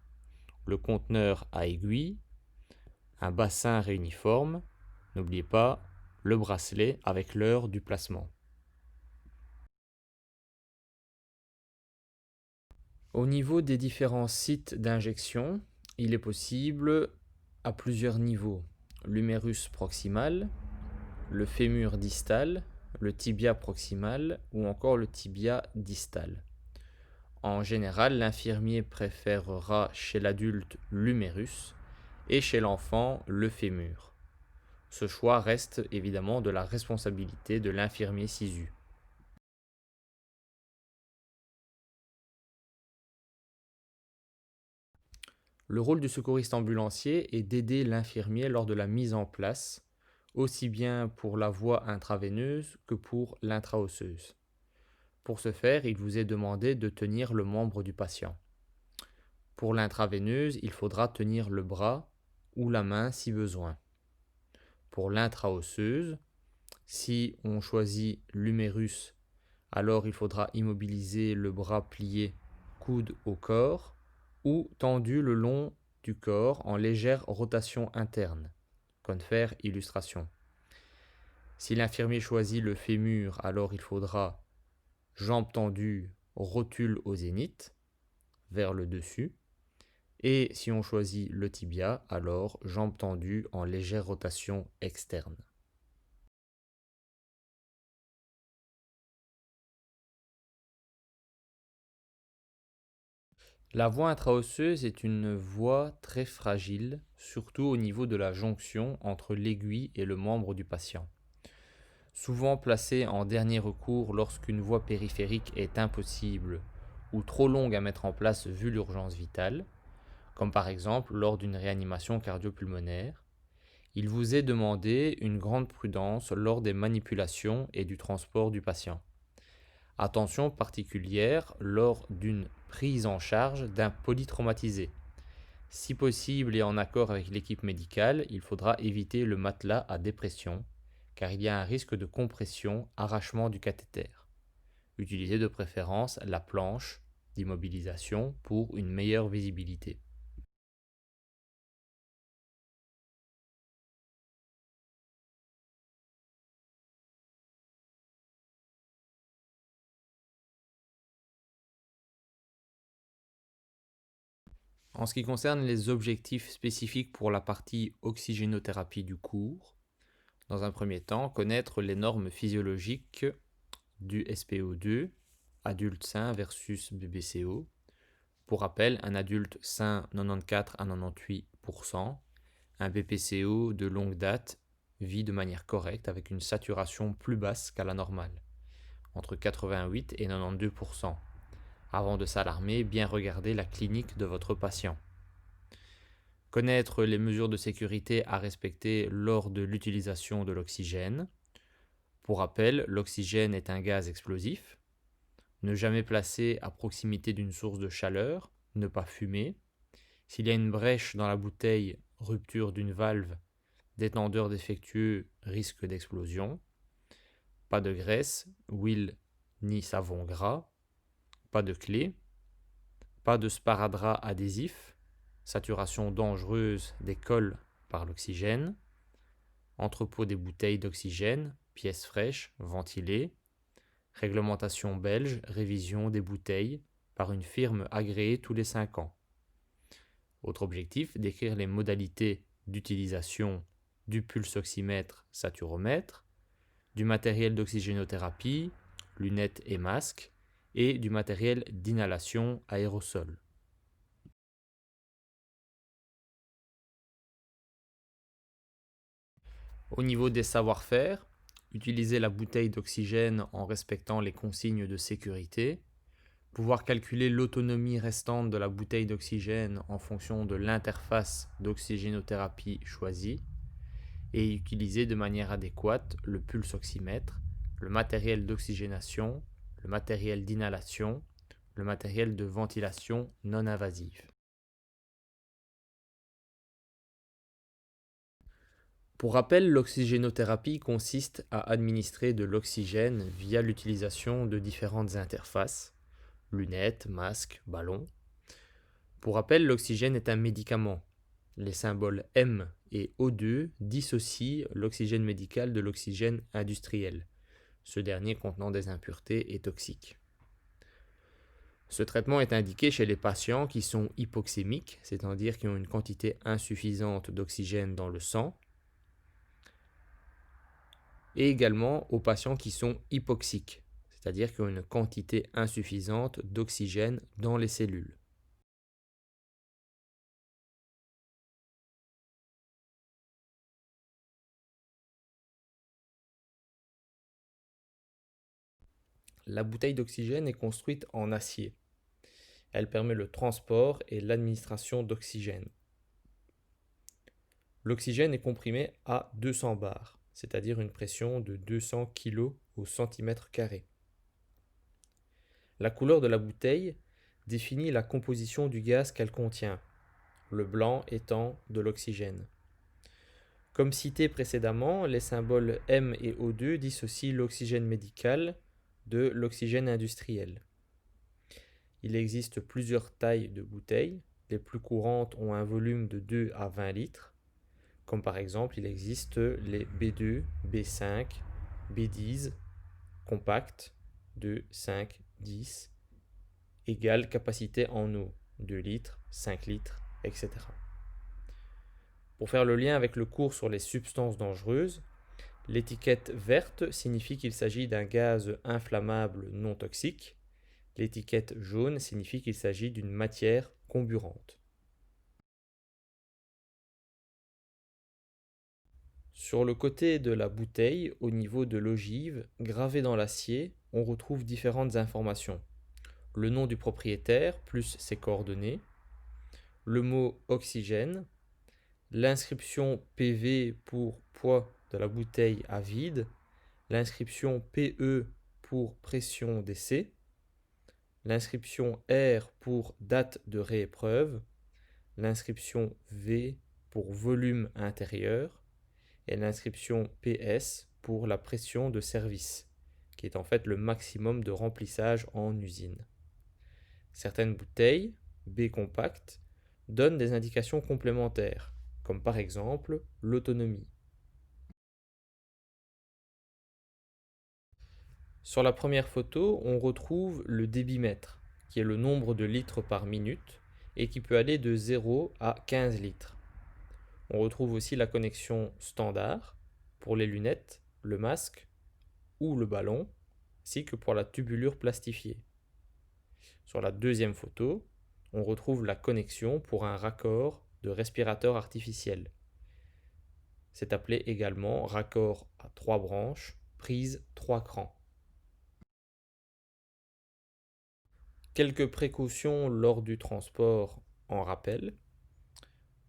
le conteneur à aiguille, un bassin réuniforme. N'oubliez pas le bracelet avec l'heure du placement. Au niveau des différents sites d'injection, il est possible à plusieurs niveaux. L'humérus proximal, le fémur distal, le tibia proximal ou encore le tibia distal. En général, l'infirmier préférera chez l'adulte l'humérus et chez l'enfant le fémur. Ce choix reste évidemment de la responsabilité de l'infirmier sisu. Le rôle du secouriste ambulancier est d'aider l'infirmier lors de la mise en place, aussi bien pour la voie intraveineuse que pour l'intraosseuse. Pour ce faire, il vous est demandé de tenir le membre du patient. Pour l'intraveineuse, il faudra tenir le bras ou la main si besoin. Pour l'intraosseuse, si on choisit l'humérus, alors il faudra immobiliser le bras plié, coude au corps, ou tendu le long du corps en légère rotation interne. Confer illustration. Si l'infirmier choisit le fémur, alors il faudra jambes tendues, rotule au zénith, vers le dessus. Et si on choisit le tibia, alors jambes tendues en légère rotation externe. La voie intraosseuse est une voie très fragile, surtout au niveau de la jonction entre l'aiguille et le membre du patient. Souvent placée en dernier recours lorsqu'une voie périphérique est impossible ou trop longue à mettre en place vu l'urgence vitale, comme par exemple lors d'une réanimation cardio-pulmonaire, il vous est demandé une grande prudence lors des manipulations et du transport du patient. Attention particulière lors d'une prise en charge d'un polytraumatisé. Si possible et en accord avec l'équipe médicale, il faudra éviter le matelas à dépression, car il y a un risque de compression, arrachement du cathéter. Utilisez de préférence la planche d'immobilisation pour une meilleure visibilité. En ce qui concerne les objectifs spécifiques pour la partie oxygénothérapie du cours, dans un premier temps, connaître les normes physiologiques du SpO2, adulte sain versus BBCO. Pour rappel, un adulte sain 94 à 98%, un BPCO de longue date vit de manière correcte avec une saturation plus basse qu'à la normale, entre 88 et 92%. Avant de s'alarmer, bien regarder la clinique de votre patient. Connaître les mesures de sécurité à respecter lors de l'utilisation de l'oxygène. Pour rappel, l'oxygène est un gaz explosif. Ne jamais placer à proximité d'une source de chaleur. Ne pas fumer. S'il y a une brèche dans la bouteille, rupture d'une valve, détendeur défectueux, risque d'explosion. Pas de graisse, huile ni savon gras. Pas de clé. Pas de sparadrap adhésif. Saturation dangereuse des cols par l'oxygène. Entrepôt des bouteilles d'oxygène, pièces fraîches, ventilées. Réglementation belge, révision des bouteilles par une firme agréée tous les 5 ans. Autre objectif, décrire les modalités d'utilisation du pulsoxymètre saturomètre, du matériel d'oxygénothérapie, lunettes et masques, et du matériel d'inhalation aérosol. Au niveau des savoir-faire, utiliser la bouteille d'oxygène en respectant les consignes de sécurité, pouvoir calculer l'autonomie restante de la bouteille d'oxygène en fonction de l'interface d'oxygénothérapie choisie et utiliser de manière adéquate le pulsoxymètre, le matériel d'oxygénation, le matériel d'inhalation, le matériel de ventilation non invasive. Pour rappel, l'oxygénothérapie consiste à administrer de l'oxygène via l'utilisation de différentes interfaces, lunettes, masques, ballons. Pour rappel, l'oxygène est un médicament. Les symboles M et O2 dissocient l'oxygène médical de l'oxygène industriel, ce dernier contenant des impuretés et toxiques. Ce traitement est indiqué chez les patients qui sont hypoxémiques, c'est-à-dire qui ont une quantité insuffisante d'oxygène dans le sang, et également aux patients qui sont hypoxiques, c'est-à-dire qui ont une quantité insuffisante d'oxygène dans les cellules. La bouteille d'oxygène est construite en acier. Elle permet le transport et l'administration d'oxygène. L'oxygène est comprimé à 200 bars, c'est-à-dire une pression de 200 kg au centimètre carré. La couleur de la bouteille définit la composition du gaz qu'elle contient, le blanc étant de l'oxygène. Comme cité précédemment, les symboles M et O2 dissocient l'oxygène médical de l'oxygène industriel. Il existe plusieurs tailles de bouteilles. Les plus courantes ont un volume de 2 à 20 litres. Comme par exemple, il existe les B2, B5, B10, compacts, 2, 5, 10, égale capacité en eau, 2 litres, 5 litres, etc. Pour faire le lien avec le cours sur les substances dangereuses, l'étiquette verte signifie qu'il s'agit d'un gaz inflammable non toxique. L'étiquette jaune signifie qu'il s'agit d'une matière comburante. Sur le côté de la bouteille, au niveau de l'ogive, gravé dans l'acier, on retrouve différentes informations. Le nom du propriétaire plus ses coordonnées, le mot oxygène, l'inscription PV pour poids de la bouteille à vide, l'inscription PE pour pression d'essai, l'inscription R pour date de réépreuve, l'inscription V pour volume intérieur et l'inscription PS pour la pression de service, qui est en fait le maximum de remplissage en usine. Certaines bouteilles, B compact, donnent des indications complémentaires, comme par exemple l'autonomie. Sur la première photo, on retrouve le débitmètre, qui est le nombre de litres par minute et qui peut aller de 0 à 15 litres. On retrouve aussi la connexion standard pour les lunettes, le masque ou le ballon, ainsi que pour la tubulure plastifiée. Sur la deuxième photo, on retrouve la connexion pour un raccord de respirateur artificiel. C'est appelé également raccord à 3 branches, prise 3 crans. Quelques précautions lors du transport en rappel.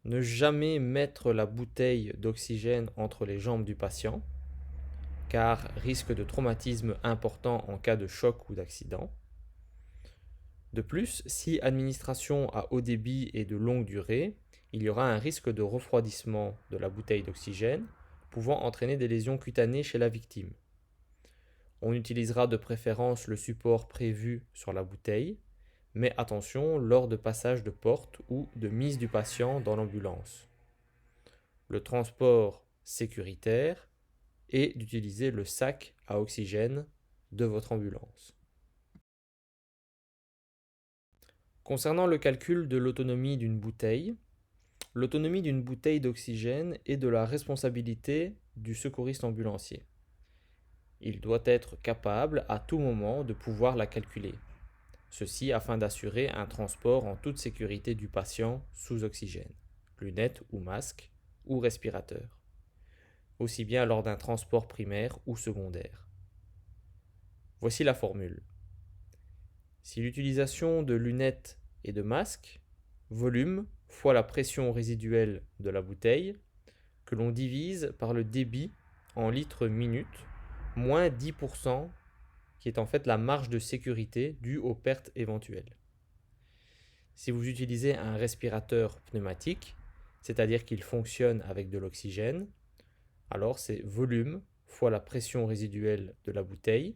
Ne jamais mettre la bouteille d'oxygène entre les jambes du patient, car risque de traumatisme important en cas de choc ou d'accident. De plus, si administration à haut débit et de longue durée, il y aura un risque de refroidissement de la bouteille d'oxygène, pouvant entraîner des lésions cutanées chez la victime. On utilisera de préférence le support prévu sur la bouteille, mais attention lors de passage de porte ou de mise du patient dans l'ambulance. Le transport sécuritaire est d'utiliser le sac à oxygène de votre ambulance. Concernant le calcul de l'autonomie d'une bouteille, l'autonomie d'une bouteille d'oxygène est de la responsabilité du secouriste ambulancier. Il doit être capable à tout moment de pouvoir la calculer. Ceci afin d'assurer un transport en toute sécurité du patient sous oxygène, lunettes ou masque ou respirateur, aussi bien lors d'un transport primaire ou secondaire. Voici la formule. Si l'utilisation de lunettes et de masques, volume fois la pression résiduelle de la bouteille, que l'on divise par le débit en litres minute, moins 10%, qui est en fait la marge de sécurité due aux pertes éventuelles. Si vous utilisez un respirateur pneumatique, c'est-à-dire qu'il fonctionne avec de l'oxygène, alors c'est volume fois la pression résiduelle de la bouteille,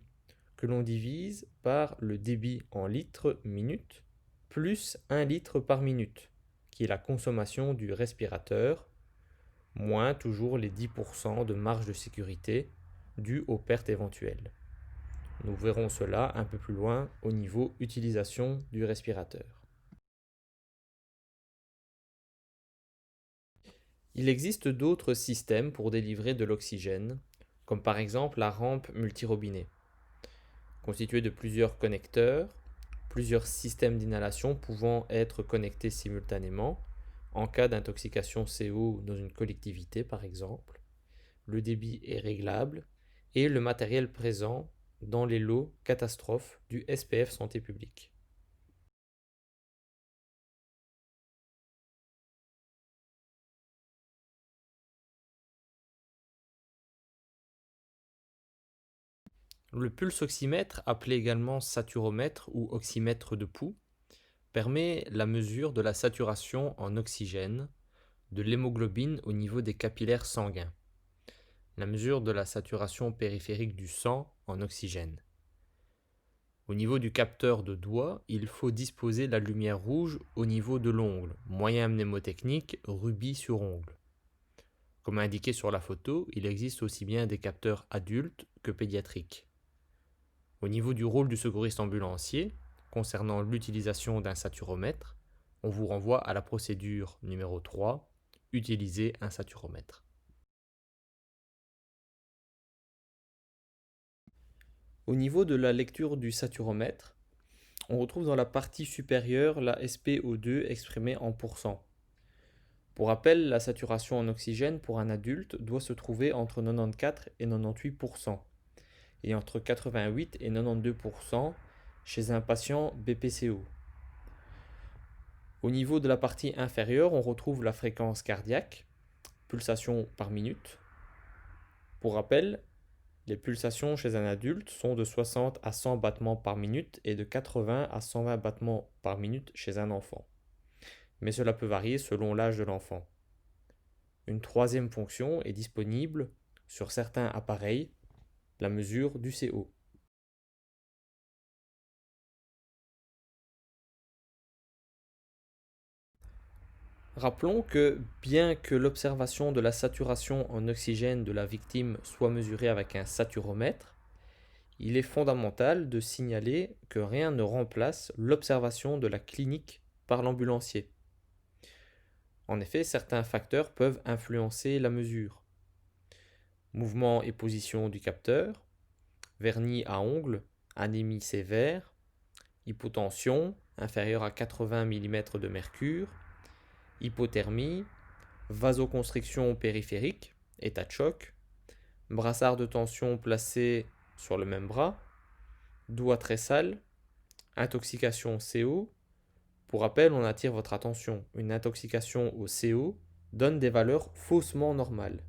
que l'on divise par le débit en litres minute, plus 1 litre par minute, qui est la consommation du respirateur, moins toujours les 10% de marge de sécurité due aux pertes éventuelles. Nous verrons cela un peu plus loin au niveau utilisation du respirateur. Il existe d'autres systèmes pour délivrer de l'oxygène, comme par exemple la rampe multirobinet, constituée de plusieurs connecteurs, plusieurs systèmes d'inhalation pouvant être connectés simultanément, en cas d'intoxication CO dans une collectivité par exemple. Le débit est réglable et le matériel présent dans les lots catastrophes du SPF Santé publique. Le pulsoxymètre, appelé également saturomètre ou oxymètre de pouls, permet la mesure de la saturation en oxygène de l'hémoglobine au niveau des capillaires sanguins, la mesure de la saturation périphérique du sang en oxygène. Au niveau du capteur de doigt, il faut disposer la lumière rouge au niveau de l'ongle, moyen mnémotechnique rubis sur ongle. Comme indiqué sur la photo, il existe aussi bien des capteurs adultes que pédiatriques. Au niveau du rôle du secouriste ambulancier, concernant l'utilisation d'un saturomètre, on vous renvoie à la procédure numéro 3, utiliser un saturomètre. Au niveau de la lecture du saturomètre, on retrouve dans la partie supérieure la SpO2 exprimée en pourcents. Pour rappel, la saturation en oxygène pour un adulte doit se trouver entre 94 et 98%, et entre 88 et 92% chez un patient BPCO. Au niveau de la partie inférieure, on retrouve la fréquence cardiaque, pulsations par minute. Pour rappel, les pulsations chez un adulte sont de 60 à 100 battements par minute et de 80 à 120 battements par minute chez un enfant. Mais cela peut varier selon l'âge de l'enfant. Une troisième fonction est disponible sur certains appareils, la mesure du CO. Rappelons que bien que l'observation de la saturation en oxygène de la victime soit mesurée avec un saturomètre, il est fondamental de signaler que rien ne remplace l'observation de la clinique par l'ambulancier. En effet, certains facteurs peuvent influencer la mesure. Mouvement et position du capteur, vernis à ongles, anémie sévère, hypotension inférieure à 80 mm de mercure, hypothermie, vasoconstriction périphérique, état de choc, brassard de tension placé sur le même bras, doigt très sale, intoxication CO. Pour rappel, on attire votre attention, une intoxication au CO donne des valeurs faussement normales.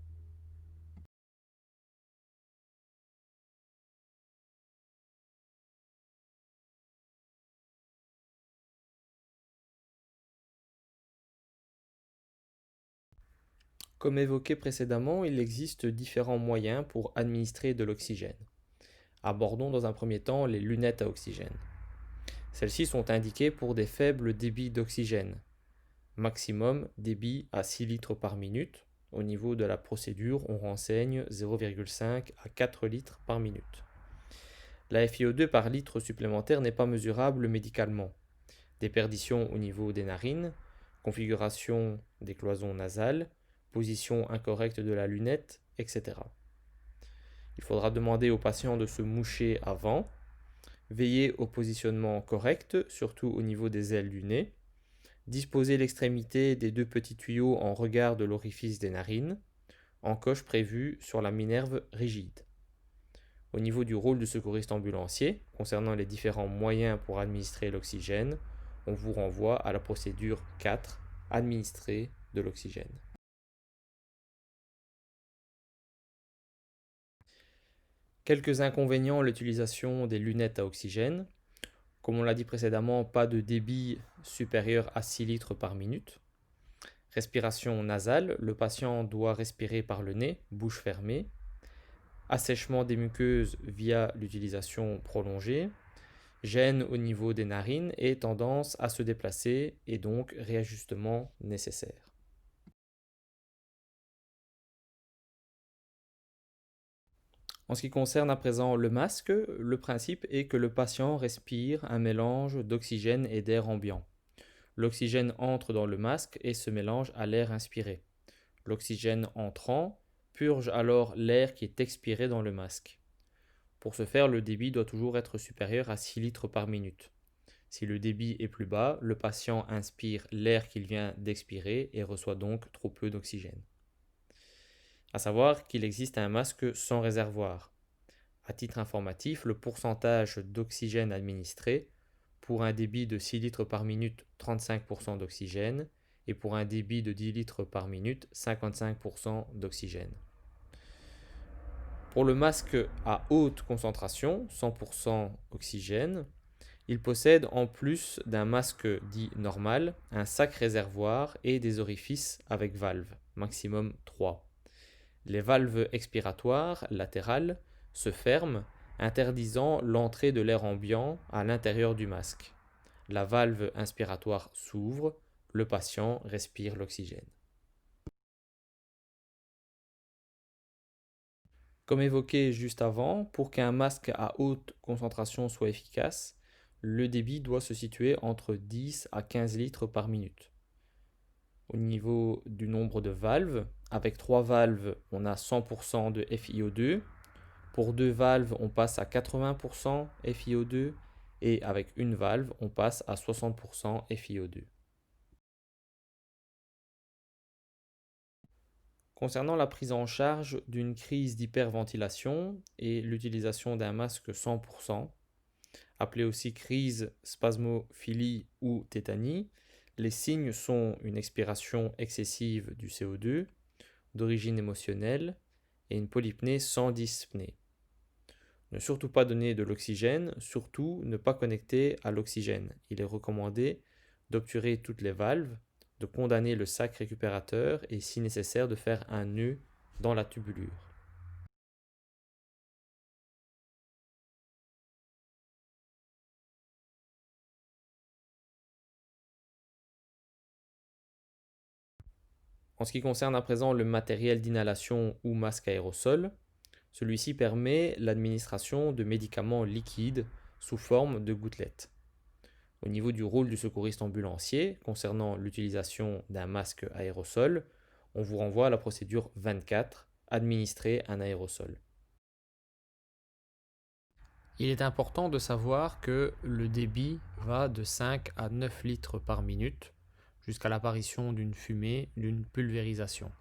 Comme évoqué précédemment, il existe différents moyens pour administrer de l'oxygène. Abordons dans un premier temps les lunettes à oxygène. Celles-ci sont indiquées pour des faibles débits d'oxygène. Maximum débit à 6 litres par minute. Au niveau de la procédure, on renseigne 0,5 à 4 litres par minute. La FiO2 par litre supplémentaire n'est pas mesurable médicalement. Déperdition au niveau des narines, configuration des cloisons nasales, position incorrecte de la lunette, etc. Il faudra demander au patient de se moucher avant, veiller au positionnement correct, surtout au niveau des ailes du nez, disposer l'extrémité des deux petits tuyaux en regard de l'orifice des narines, encoche prévue sur la minerve rigide. Au niveau du rôle du secouriste ambulancier, concernant les différents moyens pour administrer l'oxygène, on vous renvoie à la procédure 4, administrer de l'oxygène. Quelques inconvénients à l'utilisation des lunettes à oxygène. Comme on l'a dit précédemment, pas de débit supérieur à 6 litres par minute. Respiration nasale, le patient doit respirer par le nez, bouche fermée. Assèchement des muqueuses via l'utilisation prolongée. Gêne au niveau des narines et tendance à se déplacer et donc réajustement nécessaire. En ce qui concerne à présent le masque, le principe est que le patient respire un mélange d'oxygène et d'air ambiant. L'oxygène entre dans le masque et se mélange à l'air inspiré. L'oxygène entrant purge alors l'air qui est expiré dans le masque. Pour ce faire, le débit doit toujours être supérieur à 6 litres par minute. Si le débit est plus bas, le patient inspire l'air qu'il vient d'expirer et reçoit donc trop peu d'oxygène. À savoir qu'il existe un masque sans réservoir. À titre informatif, le pourcentage d'oxygène administré, pour un débit de 6 litres par minute, 35% d'oxygène, et pour un débit de 10 litres par minute, 55% d'oxygène. Pour le masque à haute concentration, 100% oxygène, il possède en plus d'un masque dit normal, un sac réservoir et des orifices avec valves, maximum 3. Les valves expiratoires latérales se ferment, interdisant l'entrée de l'air ambiant à l'intérieur du masque. La valve inspiratoire s'ouvre, le patient respire l'oxygène. Comme évoqué juste avant, pour qu'un masque à haute concentration soit efficace, le débit doit se situer entre 10 à 15 litres par minute. Au niveau du nombre de valves, avec 3 valves, on a 100% de FiO2. Pour 2 valves, on passe à 80% FiO2 et avec une valve, on passe à 60% FiO2. Concernant la prise en charge d'une crise d'hyperventilation et l'utilisation d'un masque 100%, appelé aussi crise spasmophilie ou tétanie, les signes sont une expiration excessive du CO2, d'origine émotionnelle, et une polypnée sans dyspnée. Ne surtout pas donner de l'oxygène, surtout ne pas connecter à l'oxygène. Il est recommandé d'obturer toutes les valves, de condamner le sac récupérateur et si nécessaire de faire un nœud dans la tubulure. En ce qui concerne à présent le matériel d'inhalation ou masque aérosol, celui-ci permet l'administration de médicaments liquides sous forme de gouttelettes. Au niveau du rôle du secouriste ambulancier, concernant l'utilisation d'un masque aérosol, on vous renvoie à la procédure 24, administrer un aérosol. Il est important de savoir que le débit va de 5 à 9 litres par minute jusqu'à l'apparition d'une fumée, d'une pulvérisation.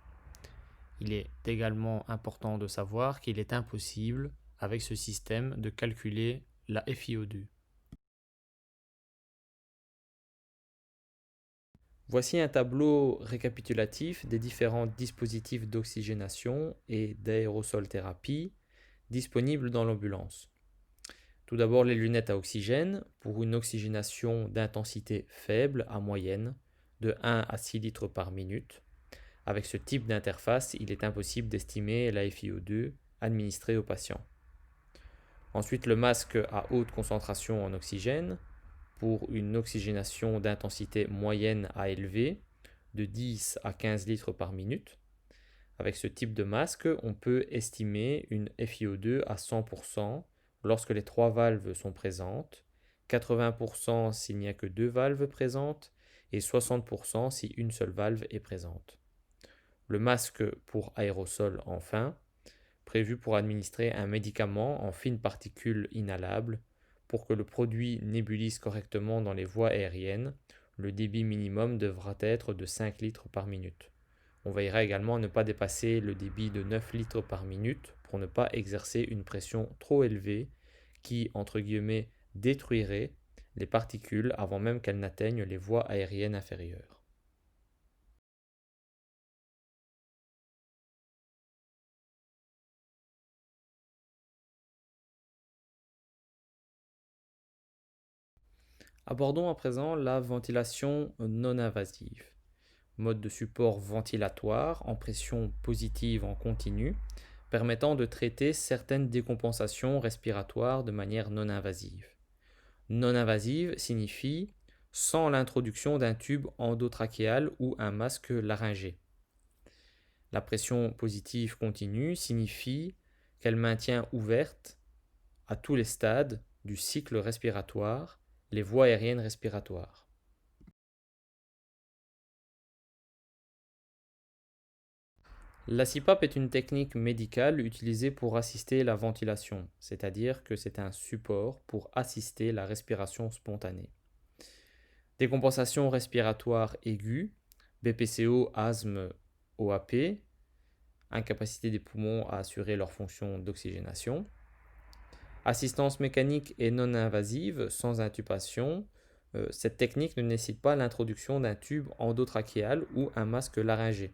Il est également important de savoir qu'il est impossible, avec ce système, de calculer la FiO2. Voici un tableau récapitulatif des différents dispositifs d'oxygénation et d'aérosol thérapie disponibles dans l'ambulance. Tout d'abord les lunettes à oxygène pour une oxygénation d'intensité faible à moyenne de 1 à 6 litres par minute. Avec ce type d'interface, il est impossible d'estimer la FiO2 administrée au patient. Ensuite, le masque à haute concentration en oxygène pour une oxygénation d'intensité moyenne à élevée de 10 à 15 litres par minute. Avec ce type de masque, on peut estimer une FiO2 à 100% lorsque les 3 valves sont présentes, 80% s'il n'y a que 2 valves présentes et 60% si une seule valve est présente. Le masque pour aérosol enfin, prévu pour administrer un médicament en fines particules inhalables pour que le produit nébulise correctement dans les voies aériennes, le débit minimum devra être de 5 litres par minute. On veillera également à ne pas dépasser le débit de 9 litres par minute pour ne pas exercer une pression trop élevée qui, entre guillemets, détruirait les particules avant même qu'elles n'atteignent les voies aériennes inférieures. Abordons à présent la ventilation non invasive. Mode de support ventilatoire en pression positive en continu, permettant de traiter certaines décompensations respiratoires de manière non invasive. Non invasive signifie sans l'introduction d'un tube endotrachéal ou un masque laryngé. La pression positive continue signifie qu'elle maintient ouvertes à tous les stades du cycle respiratoire les voies aériennes respiratoires. La CPAP est une technique médicale utilisée pour assister la ventilation, c'est-à-dire que c'est un support pour assister la respiration spontanée. Décompensation respiratoire aiguë, BPCO, asthme, OAP, incapacité des poumons à assurer leur fonction d'oxygénation. Assistance mécanique et non invasive, sans intubation. Cette technique ne nécessite pas l'introduction d'un tube endotrachéal ou un masque laryngé.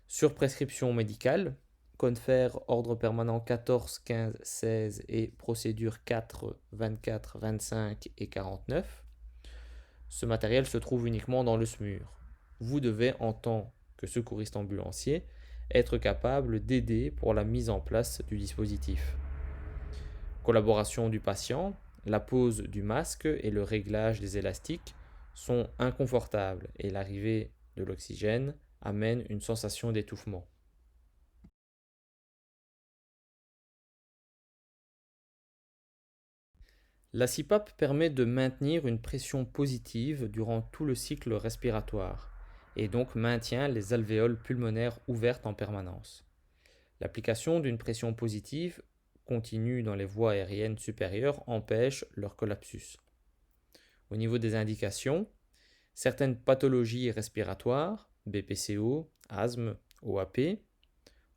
Sur prescription médicale, Confer ordre permanent 14, 15, 16 et procédure 4, 24, 25 et 49. Ce matériel se trouve uniquement dans le SMUR. Vous devez, en tant que secouriste ambulancier, être capable d'aider pour la mise en place du dispositif. Collaboration du patient, la pose du masque et le réglage des élastiques sont inconfortables et l'arrivée de l'oxygène amène une sensation d'étouffement. La CPAP permet de maintenir une pression positive durant tout le cycle respiratoire et donc maintient les alvéoles pulmonaires ouvertes en permanence. L'application d'une pression positive continue dans les voies aériennes supérieures empêche leur collapsus. Au niveau des indications, certaines pathologies respiratoires, BPCO, asthme, OAP,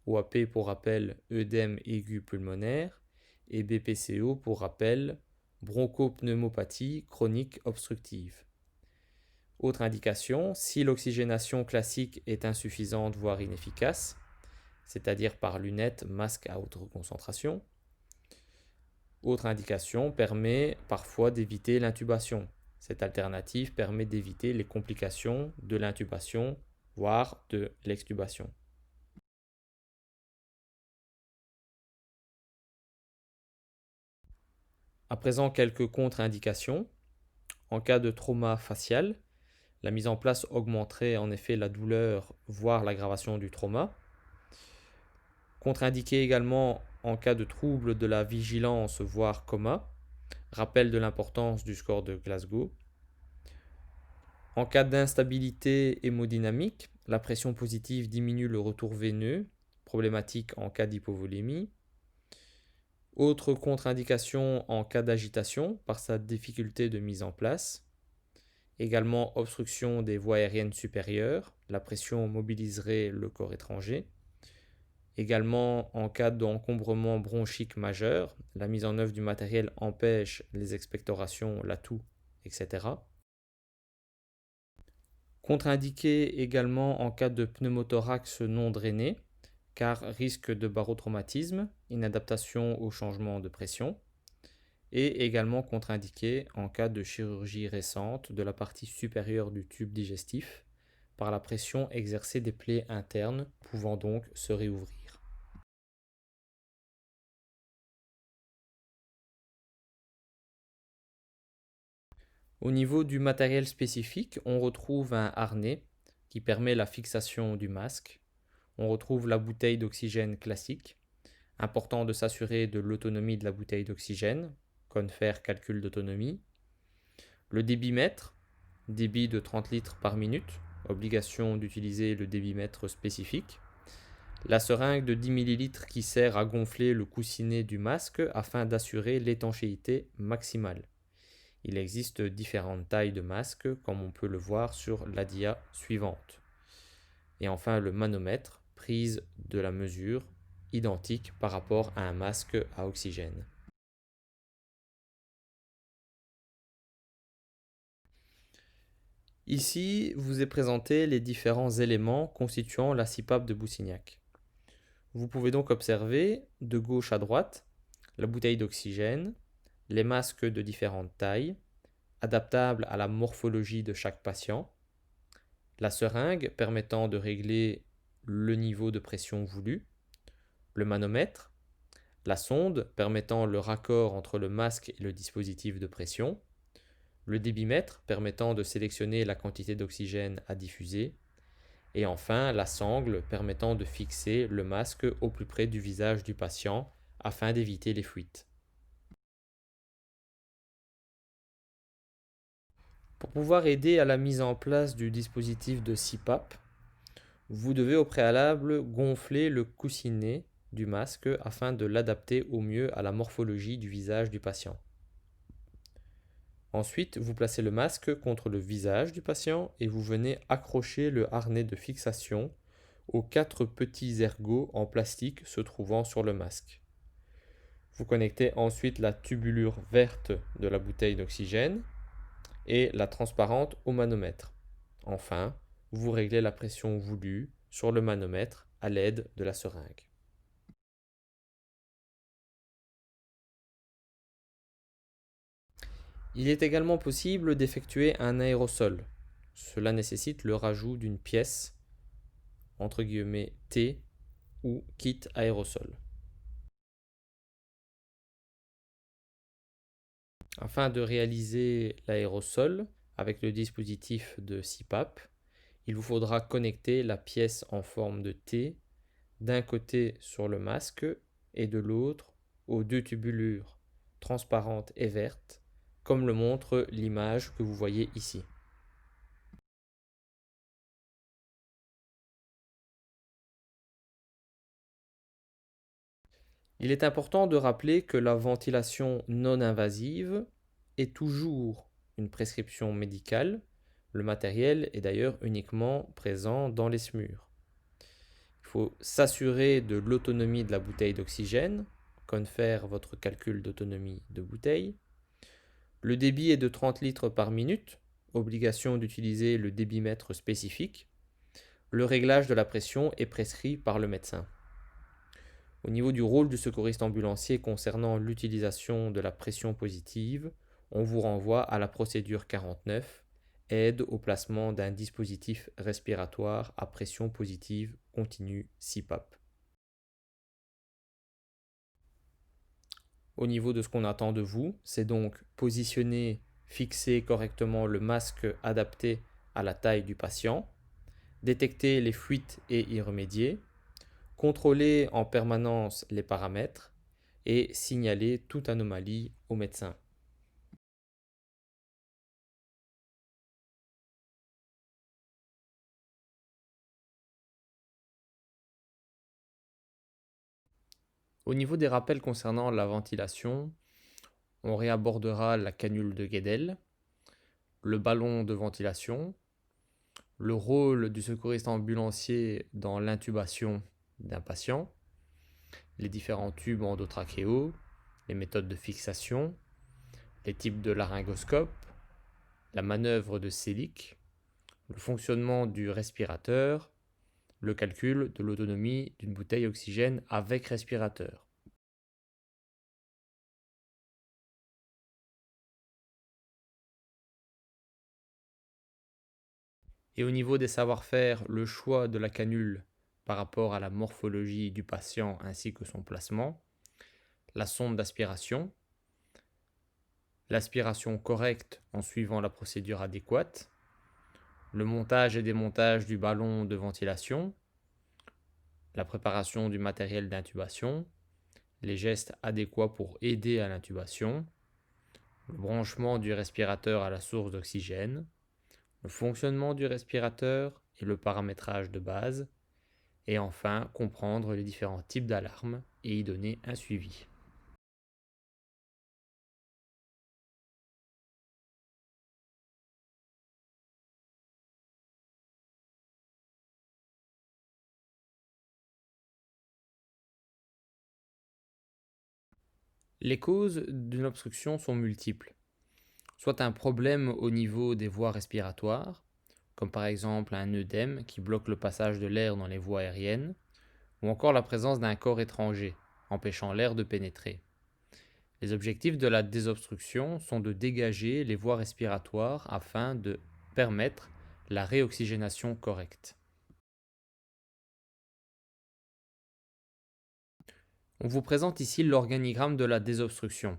OAP pour rappel œdème aigu pulmonaire et BPCO pour rappel bronchopneumopathie chronique obstructive. Autre indication, si l'oxygénation classique est insuffisante voire inefficace, c'est-à-dire par lunettes, masque à haute concentration. Autre indication permet parfois d'éviter l'intubation. Cette alternative permet d'éviter les complications de l'intubation, voire de l'extubation. À présent, quelques contre-indications. En cas de trauma facial, la mise en place augmenterait en effet la douleur, voire l'aggravation du trauma. Contre-indiqué également en cas de trouble de la vigilance, voire coma. Rappel de l'importance du score de Glasgow. En cas d'instabilité hémodynamique, la pression positive diminue le retour veineux, problématique en cas d'hypovolémie. Autre contre-indication en cas d'agitation par sa difficulté de mise en place. Également obstruction des voies aériennes supérieures, la pression mobiliserait le corps étranger. Également en cas d'encombrement bronchique majeur, la mise en œuvre du matériel empêche les expectorations, la toux, etc. Contre-indiqué également en cas de pneumothorax non drainé, car risque de barotraumatisme, inadaptation au changement de pression, et également contre-indiqué en cas de chirurgie récente de la partie supérieure du tube digestif, par la pression exercée des plaies internes, pouvant donc se réouvrir. Au niveau du matériel spécifique, on retrouve un harnais qui permet la fixation du masque. On retrouve la bouteille d'oxygène classique. Important de s'assurer de l'autonomie de la bouteille d'oxygène. Confer calcul d'autonomie. Le débitmètre, débit de 30 litres par minute. Obligation d'utiliser le débitmètre spécifique. La seringue de 10 ml qui sert à gonfler le coussinet du masque afin d'assurer l'étanchéité maximale. Il existe différentes tailles de masques, comme on peut le voir sur la dia suivante. Et enfin le manomètre, prise de la mesure identique par rapport à un masque à oxygène. Ici, vous est présenté les différents éléments constituant la CPAP de Boussignac. Vous pouvez donc observer, de gauche à droite, la bouteille d'oxygène, les masques de différentes tailles, adaptables à la morphologie de chaque patient, la seringue permettant de régler le niveau de pression voulu, le manomètre, la sonde permettant le raccord entre le masque et le dispositif de pression, le débitmètre permettant de sélectionner la quantité d'oxygène à diffuser, et enfin la sangle permettant de fixer le masque au plus près du visage du patient afin d'éviter les fuites. Pour pouvoir aider à la mise en place du dispositif de CPAP, vous devez au préalable gonfler le coussinet du masque afin de l'adapter au mieux à la morphologie du visage du patient. Ensuite, vous placez le masque contre le visage du patient et vous venez accrocher le harnais de fixation aux 4 petits ergots en plastique se trouvant sur le masque. Vous connectez ensuite la tubulure verte de la bouteille d'oxygène et la transparente au manomètre. Enfin, vous réglez la pression voulue sur le manomètre à l'aide de la seringue. Il est également possible d'effectuer un aérosol. Cela nécessite le rajout d'une pièce, entre guillemets T, ou kit aérosol. Afin de réaliser l'aérosol avec le dispositif de CPAP, il vous faudra connecter la pièce en forme de T d'un côté sur le masque et de l'autre aux 2 tubulures transparentes et vertes, comme le montre l'image que vous voyez ici. Il est important de rappeler que la ventilation non invasive est toujours une prescription médicale. Le matériel est d'ailleurs uniquement présent dans les SMUR. Il faut s'assurer de l'autonomie de la bouteille d'oxygène, faire votre calcul d'autonomie de bouteille. Le débit est de 30 litres par minute, obligation d'utiliser le débitmètre spécifique. Le réglage de la pression est prescrit par le médecin. Au niveau du rôle du secouriste ambulancier concernant l'utilisation de la pression positive, on vous renvoie à la procédure 49, aide au placement d'un dispositif respiratoire à pression positive continue CPAP. Au niveau de ce qu'on attend de vous, c'est donc positionner, fixer correctement le masque adapté à la taille du patient, détecter les fuites et y remédier, contrôler en permanence les paramètres et signaler toute anomalie au médecin. Au niveau des rappels concernant la ventilation, on réabordera la canule de Guédel, le ballon de ventilation, le rôle du secouriste ambulancier dans l'intubation d'un patient, les différents tubes endotrachéaux, les méthodes de fixation, les types de laryngoscope, la manœuvre de Selig, le fonctionnement du respirateur, le calcul de l'autonomie d'une bouteille oxygène avec respirateur. Et au niveau des savoir-faire, le choix de la canule par rapport à la morphologie du patient ainsi que son placement, la sonde d'aspiration, l'aspiration correcte en suivant la procédure adéquate, le montage et démontage du ballon de ventilation, la préparation du matériel d'intubation, les gestes adéquats pour aider à l'intubation, le branchement du respirateur à la source d'oxygène, le fonctionnement du respirateur et le paramétrage de base, et enfin comprendre les différents types d'alarmes et y donner un suivi. Les causes d'une obstruction sont multiples. Soit un problème au niveau des voies respiratoires, comme par exemple un œdème qui bloque le passage de l'air dans les voies aériennes, ou encore la présence d'un corps étranger, empêchant l'air de pénétrer. Les objectifs de la désobstruction sont de dégager les voies respiratoires afin de permettre la réoxygénation correcte. On vous présente ici l'organigramme de la désobstruction.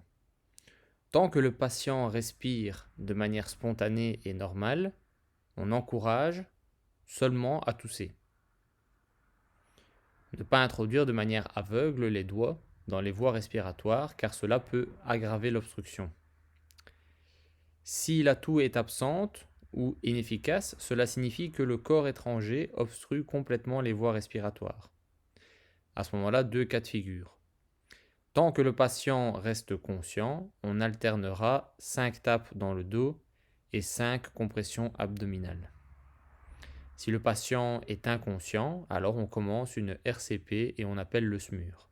Tant que le patient respire de manière spontanée et normale, on encourage seulement à tousser. Ne pas introduire de manière aveugle les doigts dans les voies respiratoires car cela peut aggraver l'obstruction. Si la toux est absente ou inefficace, cela signifie que le corps étranger obstrue complètement les voies respiratoires. À ce moment-là, 2 cas de figure. Tant que le patient reste conscient, on alternera 5 tapes dans le dos et 5 compressions abdominales. Si le patient est inconscient, alors on commence une RCP et on appelle le SMUR.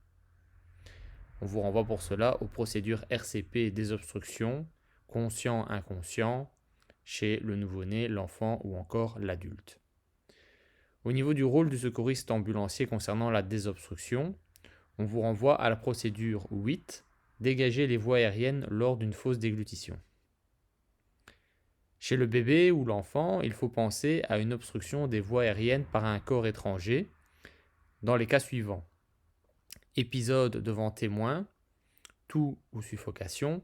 On vous renvoie pour cela aux procédures RCP désobstruction, conscient-inconscient, chez le nouveau-né, l'enfant ou encore l'adulte. Au niveau du rôle du secouriste ambulancier concernant la désobstruction, on vous renvoie à la procédure 8, dégager les voies aériennes lors d'une fausse déglutition. Chez le bébé ou l'enfant, il faut penser à une obstruction des voies aériennes par un corps étranger dans les cas suivants. Épisode devant témoin, toux ou suffocation,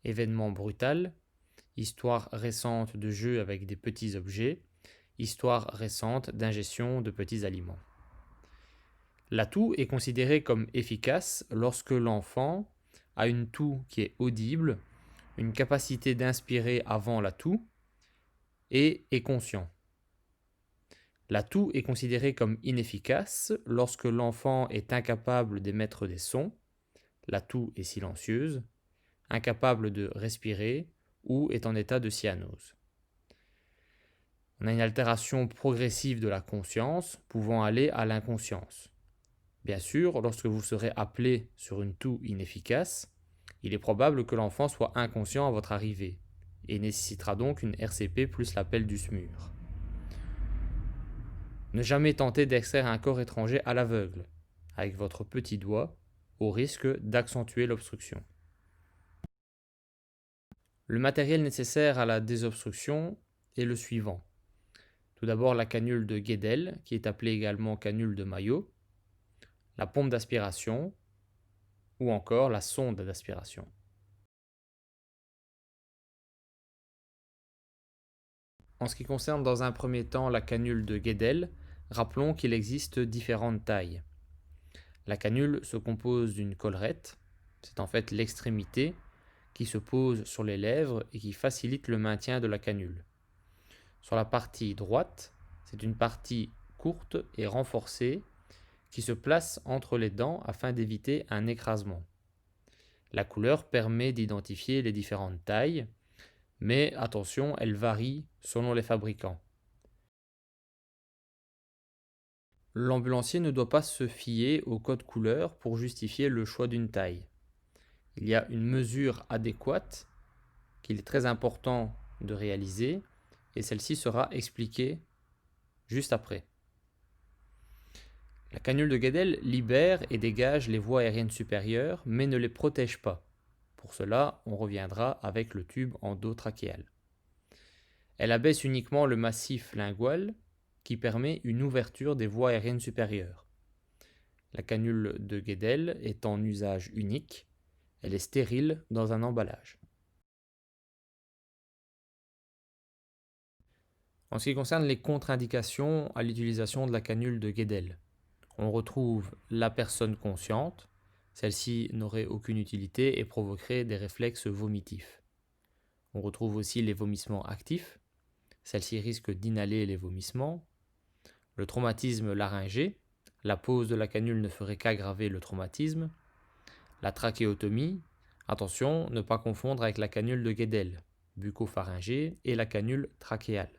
événement brutal, histoire récente de jeu avec des petits objets, histoire récente d'ingestion de petits aliments. La toux est considérée comme efficace lorsque l'enfant a une toux qui est audible, une capacité d'inspirer avant la toux et est conscient. La toux est considérée comme inefficace lorsque l'enfant est incapable d'émettre des sons, la toux est silencieuse, incapable de respirer ou est en état de cyanose. On a une altération progressive de la conscience pouvant aller à l'inconscience. Bien sûr, lorsque vous serez appelé sur une toux inefficace, il est probable que l'enfant soit inconscient à votre arrivée et nécessitera donc une RCP plus l'appel du SMUR. Ne jamais tenter d'extraire un corps étranger à l'aveugle, avec votre petit doigt, au risque d'accentuer l'obstruction. Le matériel nécessaire à la désobstruction est le suivant. Tout d'abord la canule de Guédel, qui est appelée également canule de Maillot, la pompe d'aspiration ou encore la sonde d'aspiration. En ce qui concerne dans un premier temps la canule de Guédel, rappelons qu'il existe différentes tailles. La canule se compose d'une collerette, c'est en fait l'extrémité qui se pose sur les lèvres et qui facilite le maintien de la canule. Sur la partie droite, c'est une partie courte et renforcée qui se place entre les dents afin d'éviter un écrasement. La couleur permet d'identifier les différentes tailles, mais attention, elle varie selon les fabricants. L'ambulancier ne doit pas se fier au code couleur pour justifier le choix d'une taille. Il y a une mesure adéquate qu'il est très important de réaliser et celle-ci sera expliquée juste après. La canule de Guédel libère et dégage les voies aériennes supérieures mais ne les protège pas. Pour cela, on reviendra avec le tube endotrachéal. Elle abaisse uniquement le massif lingual qui permet une ouverture des voies aériennes supérieures. La canule de Guédel est en usage unique. Elle est stérile dans un emballage. En ce qui concerne les contre-indications à l'utilisation de la canule de Guédel, on retrouve la personne consciente. Celle-ci n'aurait aucune utilité et provoquerait des réflexes vomitifs. On retrouve aussi les vomissements actifs. Celle-ci risque d'inhaler les vomissements. Le traumatisme laryngé. La pose de la canule ne ferait qu'aggraver le traumatisme. La trachéotomie. Attention, ne pas confondre avec la canule de Guédel, bucco-pharyngée, et la canule trachéale.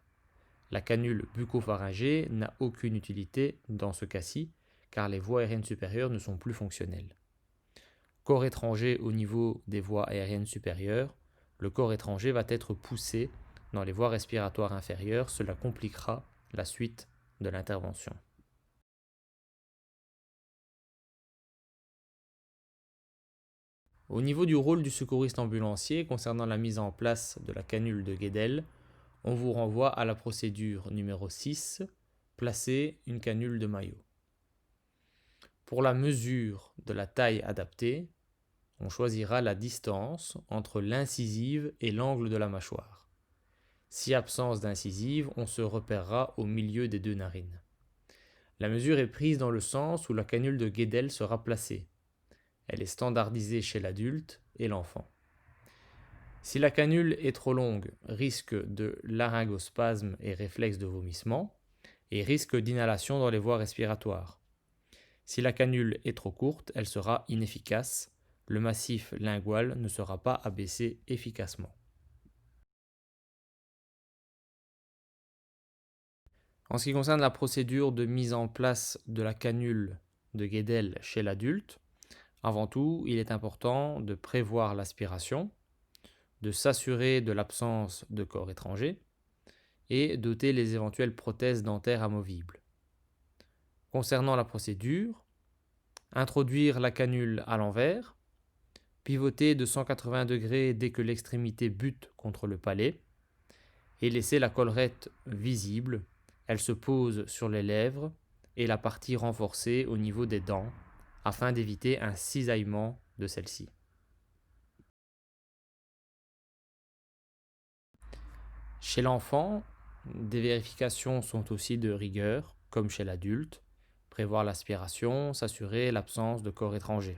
La canule bucco-pharyngée n'a aucune utilité dans ce cas-ci, car les voies aériennes supérieures ne sont plus fonctionnelles. Corps étranger au niveau des voies aériennes supérieures, le corps étranger va être poussé dans les voies respiratoires inférieures, cela compliquera la suite de l'intervention. Au niveau du rôle du secouriste ambulancier concernant la mise en place de la canule de Guédel, on vous renvoie à la procédure numéro 6, placer une canule de maillot. Pour la mesure de la taille adaptée, on choisira la distance entre l'incisive et l'angle de la mâchoire. Si absence d'incisive, on se repérera au milieu des deux narines. La mesure est prise dans le sens où la canule de Guédel sera placée. Elle est standardisée chez l'adulte et l'enfant. Si la canule est trop longue, risque de laryngospasme et réflexe de vomissement, et risque d'inhalation dans les voies respiratoires. Si la canule est trop courte, elle sera inefficace. Le massif lingual ne sera pas abaissé efficacement. En ce qui concerne la procédure de mise en place de la canule de Guédel chez l'adulte, avant tout, il est important de prévoir l'aspiration, de s'assurer de l'absence de corps étranger et d'ôter les éventuelles prothèses dentaires amovibles. Concernant la procédure, introduire la canule à l'envers, pivoter de 180 degrés dès que l'extrémité bute contre le palais et laisser la collerette visible. Elle se pose sur les lèvres et la partie renforcée au niveau des dents afin d'éviter un cisaillement de celle-ci. Chez l'enfant, des vérifications sont aussi de rigueur, comme chez l'adulte. Prévoir l'aspiration, s'assurer l'absence de corps étranger.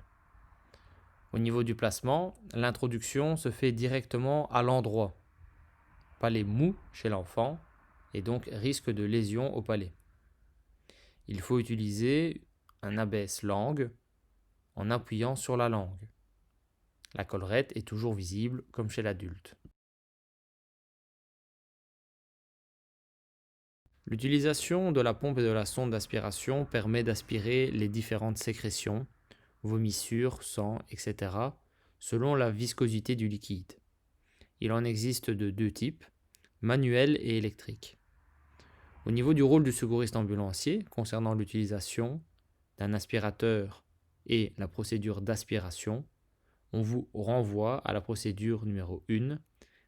Au niveau du placement, l'introduction se fait directement à l'endroit. Palais mou chez l'enfant et donc risque de lésion au palais. Il faut utiliser un abaisse-langue en appuyant sur la langue. La collerette est toujours visible comme chez l'adulte. L'utilisation de la pompe et de la sonde d'aspiration permet d'aspirer les différentes sécrétions, vomissures, sang, etc., selon la viscosité du liquide. Il en existe de deux types, manuel et électrique. Au niveau du rôle du secouriste ambulancier, concernant l'utilisation d'un aspirateur et la procédure d'aspiration, on vous renvoie à la procédure numéro 1,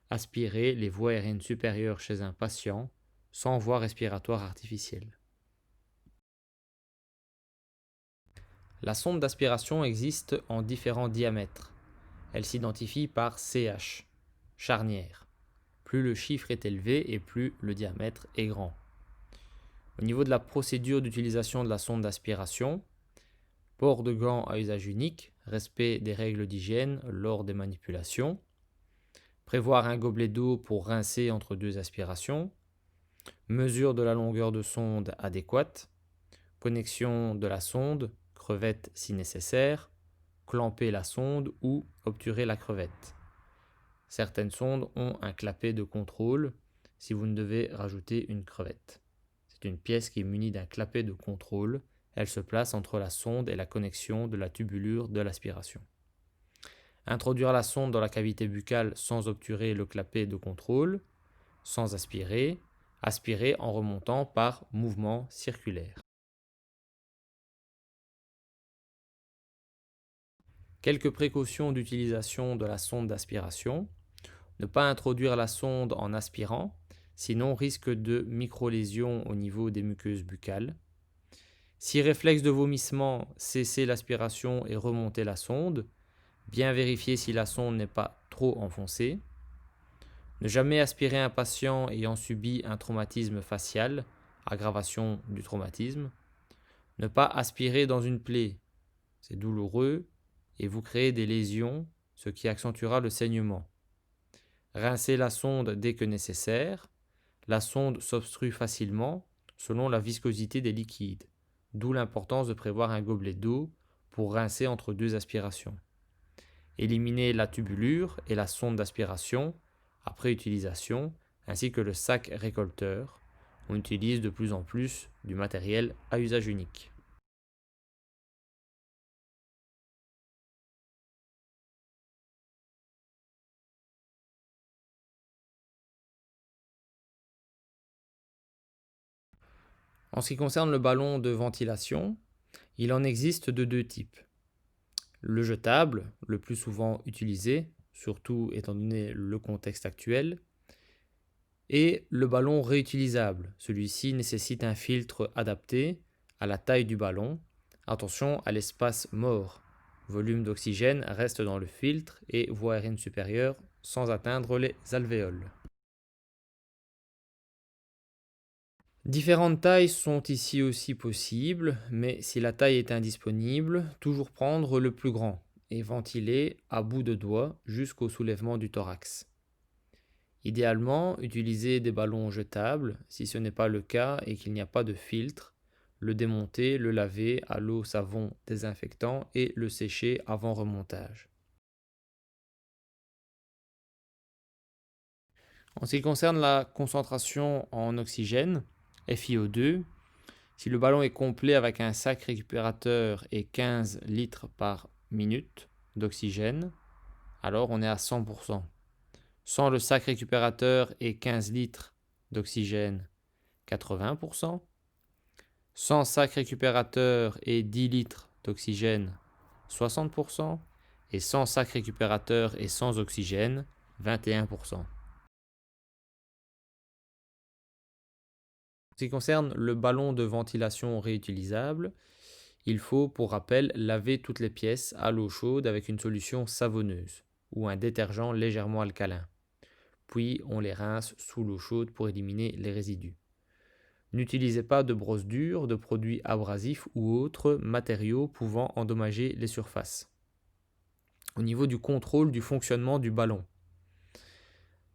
aspirer les voies aériennes supérieures chez un patient sans voie respiratoire artificielle. La sonde d'aspiration existe en différents diamètres. Elle s'identifie par CH, charnière. Plus le chiffre est élevé et plus le diamètre est grand. Au niveau de la procédure d'utilisation de la sonde d'aspiration, port de gants à usage unique, respect des règles d'hygiène lors des manipulations, prévoir un gobelet d'eau pour rincer entre deux aspirations, mesure de la longueur de sonde adéquate, connexion de la sonde, crevette si nécessaire, clamper la sonde ou obturer la crevette. Certaines sondes ont un clapet de contrôle si vous ne devez rajouter une crevette. C'est une pièce qui est munie d'un clapet de contrôle. Elle se place entre la sonde et la connexion de la tubulure de l'aspiration. Introduire la sonde dans la cavité buccale sans obturer le clapet de contrôle, sans aspirer, aspirer en remontant par mouvement circulaire. Quelques précautions d'utilisation de la sonde d'aspiration. Ne pas introduire la sonde en aspirant, sinon risque de micro-lésions au niveau des muqueuses buccales. Si réflexe de vomissement, cesser l'aspiration et remonter la sonde. Bien vérifier si la sonde n'est pas trop enfoncée. Ne jamais aspirer un patient ayant subi un traumatisme facial, aggravation du traumatisme. Ne pas aspirer dans une plaie, c'est douloureux et vous créez des lésions, ce qui accentuera le saignement. Rincer la sonde dès que nécessaire. La sonde s'obstrue facilement selon la viscosité des liquides, d'où l'importance de prévoir un gobelet d'eau pour rincer entre deux aspirations. Éliminer la tubulure et la sonde d'aspiration après utilisation, ainsi que le sac récolteur. On utilise de plus en plus du matériel à usage unique. En ce qui concerne le ballon de ventilation, il en existe de deux types. Le jetable, le plus souvent utilisé, surtout étant donné le contexte actuel, et le ballon réutilisable. Celui-ci nécessite un filtre adapté à la taille du ballon. Attention à l'espace mort. Volume d'oxygène reste dans le filtre et voie aérienne supérieure sans atteindre les alvéoles. Différentes tailles sont ici aussi possibles, mais si la taille est indisponible, toujours prendre le plus grand et ventiler à bout de doigt jusqu'au soulèvement du thorax. Idéalement, utilisez des ballons jetables. Si ce n'est pas le cas et qu'il n'y a pas de filtre, le démonter, le laver à l'eau, savon, désinfectant et le sécher avant remontage. En ce qui concerne la concentration en oxygène, FiO2, si le ballon est complet avec un sac récupérateur et 15 litres par minute d'oxygène, alors on est à 100%. Sans le sac récupérateur et 15 litres d'oxygène, 80%. Sans sac récupérateur et 10 litres d'oxygène, 60%. Et sans sac récupérateur et sans oxygène, 21%. En ce qui concerne le ballon de ventilation réutilisable, il faut, pour rappel, laver toutes les pièces à l'eau chaude avec une solution savonneuse ou un détergent légèrement alcalin. Puis on les rince sous l'eau chaude pour éliminer les résidus. N'utilisez pas de brosse dure, de produits abrasifs ou autres matériaux pouvant endommager les surfaces. Au niveau du contrôle du fonctionnement du ballon,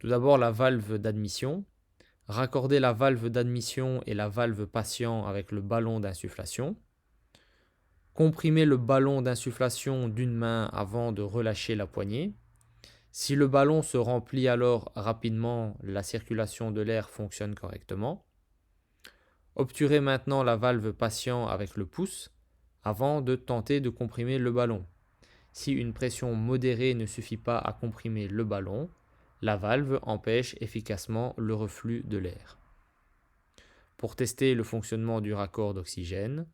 tout d'abord la valve d'admission. Raccordez la valve d'admission et la valve patient avec le ballon d'insufflation. Comprimez le ballon d'insufflation d'une main avant de relâcher la poignée. Si le ballon se remplit alors rapidement, la circulation de l'air fonctionne correctement. Obturez maintenant la valve patient avec le pouce avant de tenter de comprimer le ballon. Si une pression modérée ne suffit pas à comprimer le ballon, la valve empêche efficacement le reflux de l'air. Pour tester le fonctionnement du raccord d'oxygène,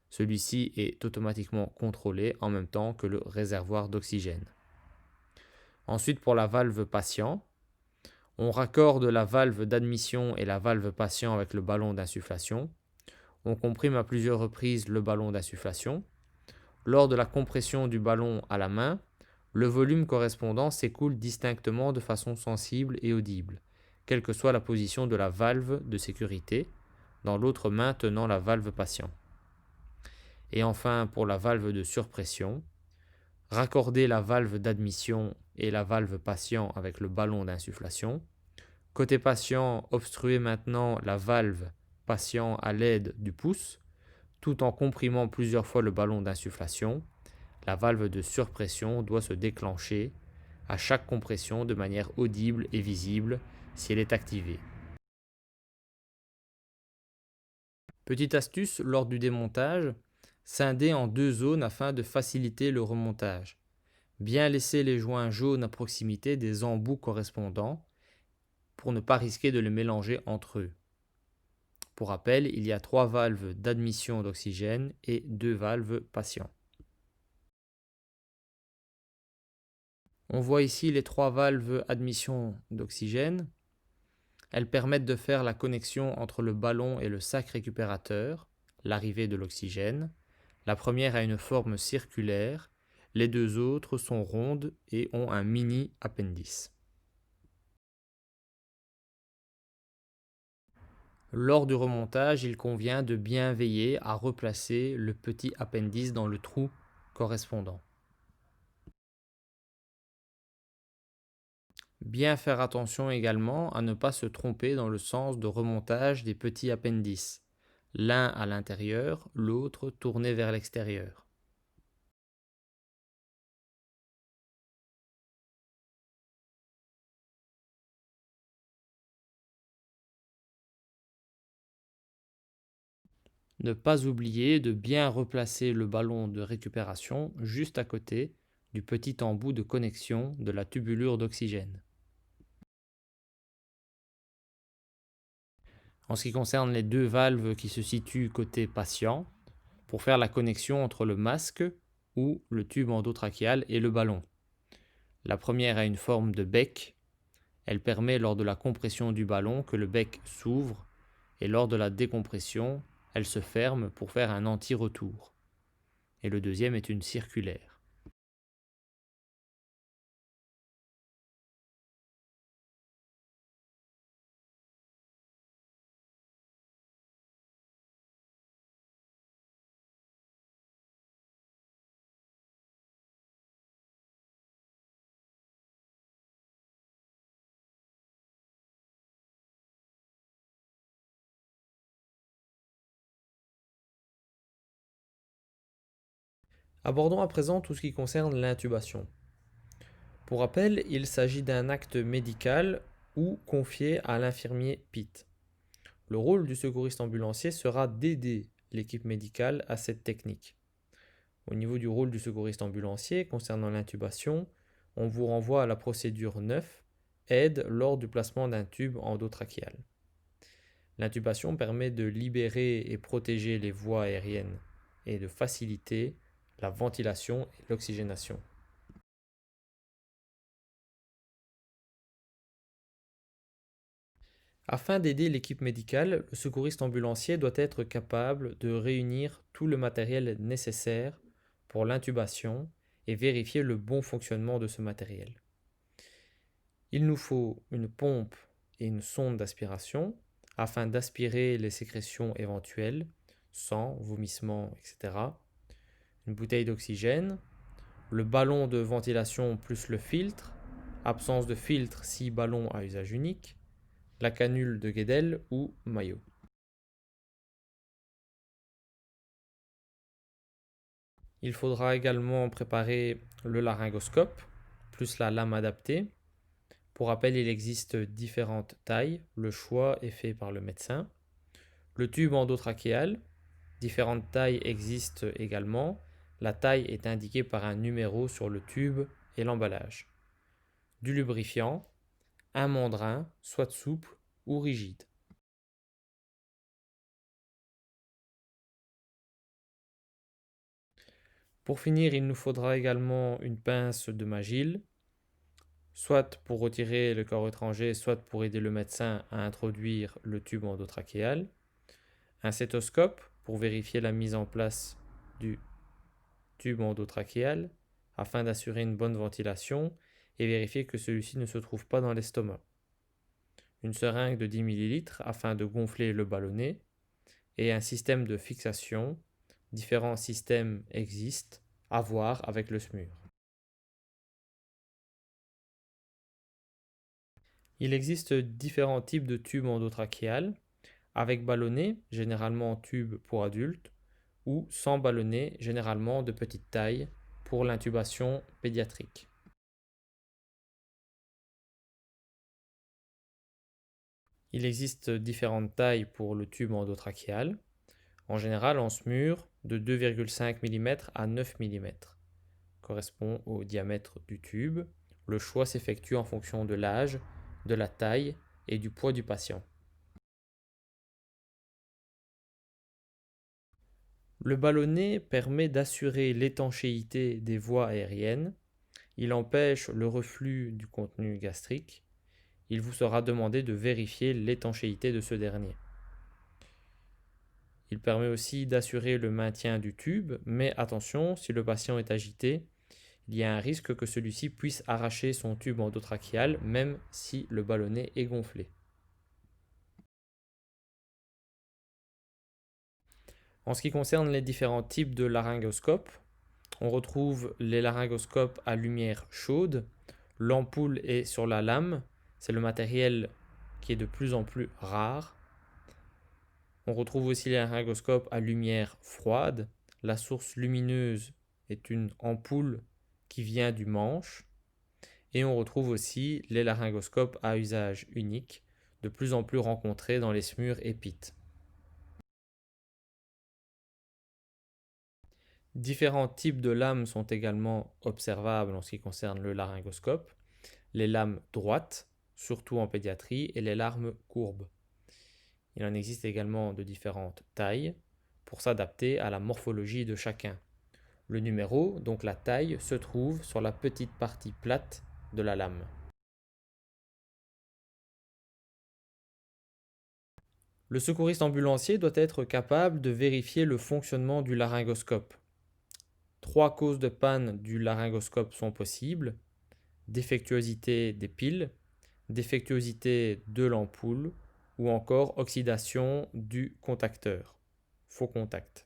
celui-ci est automatiquement contrôlé en même temps que le réservoir d'oxygène. Ensuite, pour la valve patient, on raccorde la valve d'admission et la valve patient avec le ballon d'insufflation. On comprime à plusieurs reprises le ballon d'insufflation. Lors de la compression du ballon à la main, le volume correspondant s'écoule distinctement de façon sensible et audible, quelle que soit la position de la valve de sécurité, dans l'autre main tenant la valve patient. Et enfin, pour la valve de surpression, raccordez la valve d'admission et la valve patient avec le ballon d'insufflation. Côté patient, obstruez maintenant la valve patient à l'aide du pouce, tout en comprimant plusieurs fois le ballon d'insufflation. La valve de surpression doit se déclencher à chaque compression de manière audible et visible si elle est activée. Petite astuce lors du démontage, scindez en deux zones afin de faciliter le remontage. Bien laisser les joints jaunes à proximité des embouts correspondants pour ne pas risquer de les mélanger entre eux. Pour rappel, il y a 3 valves d'admission d'oxygène et 2 valves patient. On voit ici les 3 valves admission d'oxygène. Elles permettent de faire la connexion entre le ballon et le sac récupérateur, l'arrivée de l'oxygène. La première a une forme circulaire, les deux autres sont rondes et ont un mini appendice. Lors du remontage, il convient de bien veiller à replacer le petit appendice dans le trou correspondant. Bien faire attention également à ne pas se tromper dans le sens de remontage des petits appendices, l'un à l'intérieur, l'autre tourné vers l'extérieur. Ne pas oublier de bien replacer le ballon de récupération juste à côté du petit embout de connexion de la tubulure d'oxygène. En ce qui concerne les deux valves qui se situent côté patient, pour faire la connexion entre le masque ou le tube endotrachéal et le ballon. La première a une forme de bec. Elle permet lors de la compression du ballon que le bec s'ouvre et lors de la décompression, elle se ferme pour faire un anti-retour. Et le deuxième est une circulaire. Abordons à présent tout ce qui concerne l'intubation. Pour rappel, il s'agit d'un acte médical ou confié à l'infirmier PIT. Le rôle du secouriste ambulancier sera d'aider l'équipe médicale à cette technique. Au niveau du rôle du secouriste ambulancier concernant l'intubation, on vous renvoie à la procédure 9, aide lors du placement d'un tube endotrachéal. L'intubation permet de libérer et protéger les voies aériennes et de faciliter la ventilation et l'oxygénation. Afin d'aider l'équipe médicale, le secouriste ambulancier doit être capable de réunir tout le matériel nécessaire pour l'intubation et vérifier le bon fonctionnement de ce matériel. Il nous faut une pompe et une sonde d'aspiration afin d'aspirer les sécrétions éventuelles, sang, vomissements, etc. Une bouteille d'oxygène, le ballon de ventilation plus le filtre, absence de filtre si ballon à usage unique, la canule de Guedel ou maillot. Il faudra également préparer le laryngoscope plus la lame adaptée. Pour rappel, il existe différentes tailles, le choix est fait par le médecin. Le tube endotrachéal, différentes tailles existent également. La taille est indiquée par un numéro sur le tube et l'emballage. Du lubrifiant, un mandrin, soit souple ou rigide. Pour finir, il nous faudra également une pince de Magil, soit pour retirer le corps étranger, soit pour aider le médecin à introduire le tube endotrachéal, un stéthoscope pour vérifier la mise en place du tube endotrachéal afin d'assurer une bonne ventilation et vérifier que celui-ci ne se trouve pas dans l'estomac, une seringue de 10 ml afin de gonfler le ballonnet et un système de fixation. Différents systèmes existent à voir avec le SMUR. Il existe différents types de tubes endotrachéales, avec ballonnet, généralement tube pour adultes, ou sans ballonnet, généralement de petite taille, pour l'intubation pédiatrique. Il existe différentes tailles pour le tube endotrachéal, en général en SMUR de 2,5 mm à 9 mm, correspond au diamètre du tube. Le choix s'effectue en fonction de l'âge, de la taille et du poids du patient. Le ballonnet permet d'assurer l'étanchéité des voies aériennes. Il empêche le reflux du contenu gastrique. Il vous sera demandé de vérifier l'étanchéité de ce dernier. Il permet aussi d'assurer le maintien du tube, mais attention, si le patient est agité, il y a un risque que celui-ci puisse arracher son tube endotrachéal, même si le ballonnet est gonflé. En ce qui concerne les différents types de laryngoscopes, on retrouve les laryngoscopes à lumière chaude. L'ampoule est sur la lame, c'est le matériel qui est de plus en plus rare. On retrouve aussi les laryngoscopes à lumière froide. La source lumineuse est une ampoule qui vient du manche. Et on retrouve aussi les laryngoscopes à usage unique, de plus en plus rencontrés dans les SMUR et PIT. Différents types de lames sont également observables en ce qui concerne le laryngoscope. Les lames droites, surtout en pédiatrie, et les lames courbes. Il en existe également de différentes tailles pour s'adapter à la morphologie de chacun. Le numéro, donc la taille, se trouve sur la petite partie plate de la lame. Le secouriste ambulancier doit être capable de vérifier le fonctionnement du laryngoscope. 3 causes de panne du laryngoscope sont possibles: défectuosité des piles, défectuosité de l'ampoule ou encore oxydation du contacteur, faux contact.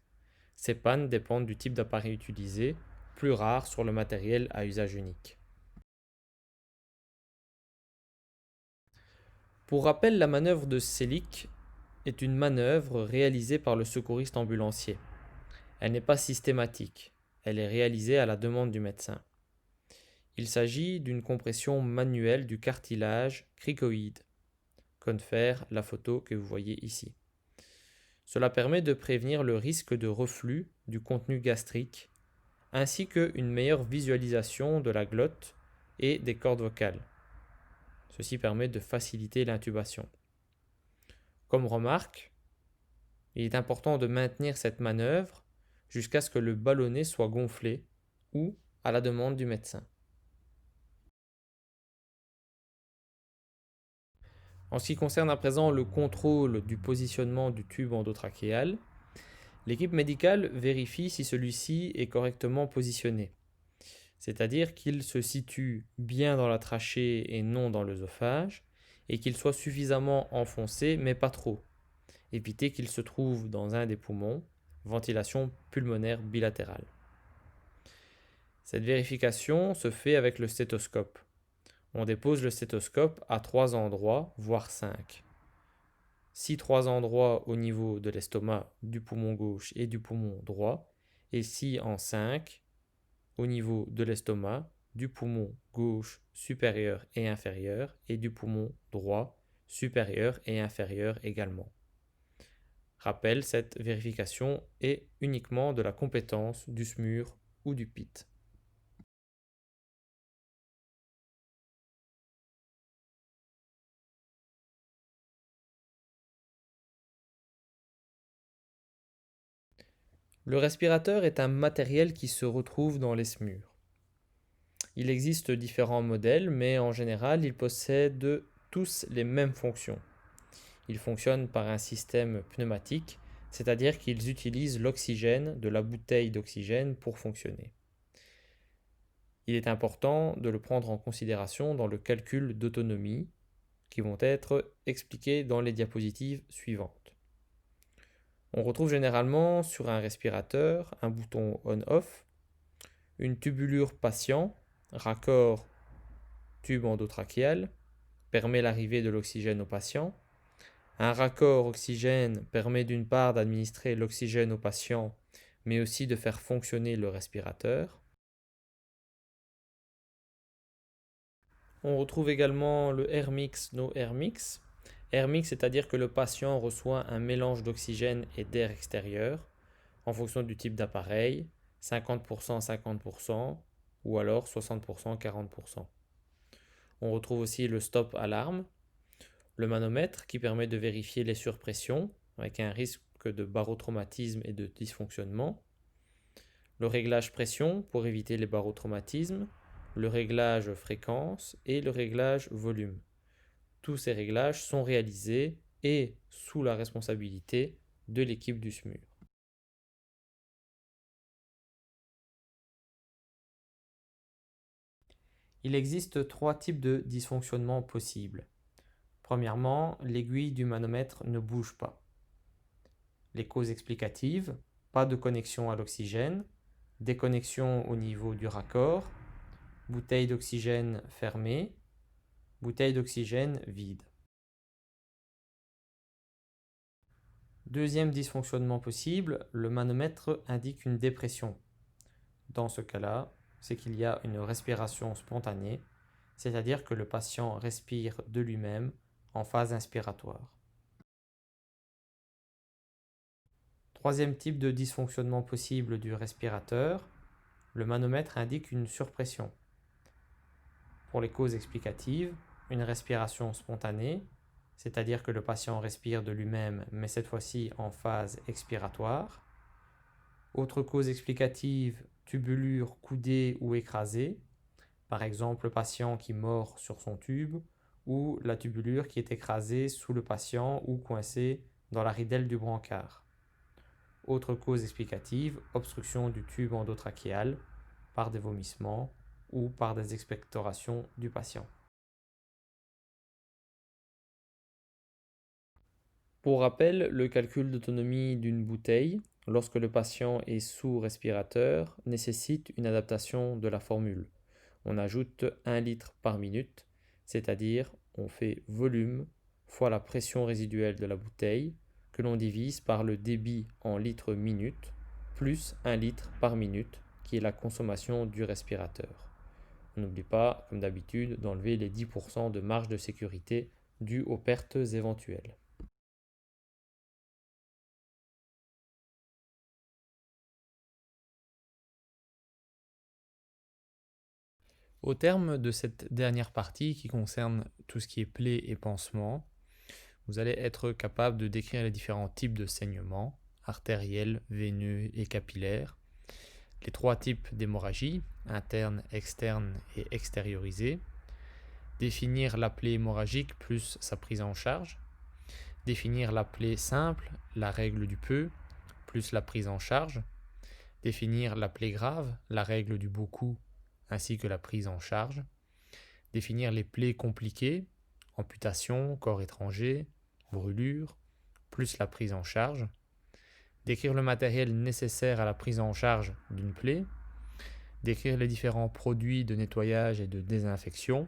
Ces pannes dépendent du type d'appareil utilisé, plus rares sur le matériel à usage unique. Pour rappel, la manœuvre de Selick est une manœuvre réalisée par le secouriste ambulancier. Elle n'est pas systématique, elle est réalisée à la demande du médecin. Il s'agit d'une compression manuelle du cartilage cricoïde, confère la photo que vous voyez ici. Cela permet de prévenir le risque de reflux du contenu gastrique, ainsi qu'une meilleure visualisation de la glotte et des cordes vocales. Ceci permet de faciliter l'intubation. Comme remarque, il est important de maintenir cette manœuvre jusqu'à ce que le ballonnet soit gonflé ou à la demande du médecin. En ce qui concerne à présent le contrôle du positionnement du tube endotrachéal, l'équipe médicale vérifie si celui-ci est correctement positionné, c'est-à-dire qu'il se situe bien dans la trachée et non dans l'œsophage, et qu'il soit suffisamment enfoncé mais pas trop. Éviter qu'il se trouve dans un des poumons, ventilation pulmonaire bilatérale. Cette vérification se fait avec le stéthoscope. On dépose le stéthoscope à 3 endroits, voire 5. Si 3 endroits au niveau de l'estomac, du poumon gauche et du poumon droit, et si en 5 au niveau de l'estomac, du poumon gauche supérieur et inférieur et du poumon droit supérieur et inférieur également. Rappel, cette vérification est uniquement de la compétence du SMUR ou du PIT. Le respirateur est un matériel qui se retrouve dans les SMUR. Il existe différents modèles, mais en général, ils possèdent tous les mêmes fonctions. Ils fonctionnent par un système pneumatique, c'est-à-dire qu'ils utilisent l'oxygène de la bouteille d'oxygène pour fonctionner. Il est important de le prendre en considération dans le calcul d'autonomie, qui vont être expliqués dans les diapositives suivantes. On retrouve généralement sur un respirateur un bouton on-off, une tubulure patient, raccord tube endotrachéal, permet l'arrivée de l'oxygène au patient. Un raccord oxygène permet d'une part d'administrer l'oxygène au patient, mais aussi de faire fonctionner le respirateur. On retrouve également le air mix, no air mix. Air mix, c'est-à-dire que le patient reçoit un mélange d'oxygène et d'air extérieur en fonction du type d'appareil, 50%, 50% ou alors 60%, 40%. On retrouve aussi le stop alarme, le manomètre qui permet de vérifier les surpressions avec un risque de barotraumatisme et de dysfonctionnement, le réglage pression pour éviter les barotraumatismes, le réglage fréquence et le réglage volume. Tous ces réglages sont réalisés et sous la responsabilité de l'équipe du SMUR. Il existe 3 types de dysfonctionnements possibles. Premièrement, l'aiguille du manomètre ne bouge pas. Les causes explicatives: pas de connexion à l'oxygène, déconnexion au niveau du raccord, bouteille d'oxygène fermée, bouteille d'oxygène vide. Deuxième dysfonctionnement possible, le manomètre indique une dépression. Dans ce cas-là, c'est qu'il y a une respiration spontanée, c'est-à-dire que le patient respire de lui-même en phase inspiratoire. Troisième type de dysfonctionnement possible du respirateur, le manomètre indique une surpression. Pour les causes explicatives, une respiration spontanée, c'est-à-dire que le patient respire de lui-même, mais cette fois-ci en phase expiratoire. Autre cause explicative, tubulure coudée ou écrasée, par exemple le patient qui mord sur son tube, ou la tubulure qui est écrasée sous le patient ou coincée dans la ridelle du brancard. Autre cause explicative, obstruction du tube endotrachéal par des vomissements ou par des expectorations du patient. Pour rappel, le calcul d'autonomie d'une bouteille, lorsque le patient est sous respirateur, nécessite une adaptation de la formule. On ajoute 1 litre par minute, c'est-à-dire on fait volume fois la pression résiduelle de la bouteille, que l'on divise par le débit en litres minute, plus 1 litre par minute, qui est la consommation du respirateur. On n'oublie pas, comme d'habitude, d'enlever les 10% de marge de sécurité dues aux pertes éventuelles. Au terme de cette dernière partie qui concerne tout ce qui est plaies et pansements, vous allez être capable de décrire les différents types de saignements, artériels, veineux et capillaires, les 3 types d'hémorragie, interne, externe et extériorisée, définir la plaie hémorragique plus sa prise en charge, définir la plaie simple, la règle du peu, plus la prise en charge, définir la plaie grave, la règle du beaucoup, ainsi que la prise en charge, définir les plaies compliquées, amputation, corps étranger, brûlure, plus la prise en charge, décrire le matériel nécessaire à la prise en charge d'une plaie, décrire les différents produits de nettoyage et de désinfection,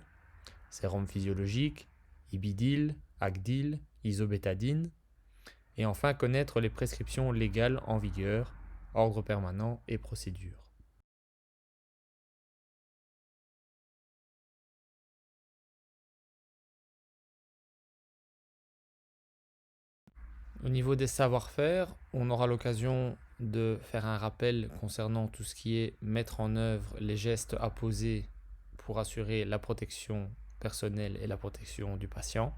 sérum physiologique, Ibidil, Agdil, isobétadine, et enfin connaître les prescriptions légales en vigueur, ordre permanent et procédures. Au niveau des savoir-faire, on aura l'occasion de faire un rappel concernant tout ce qui est mettre en œuvre les gestes à poser pour assurer la protection personnelle et la protection du patient.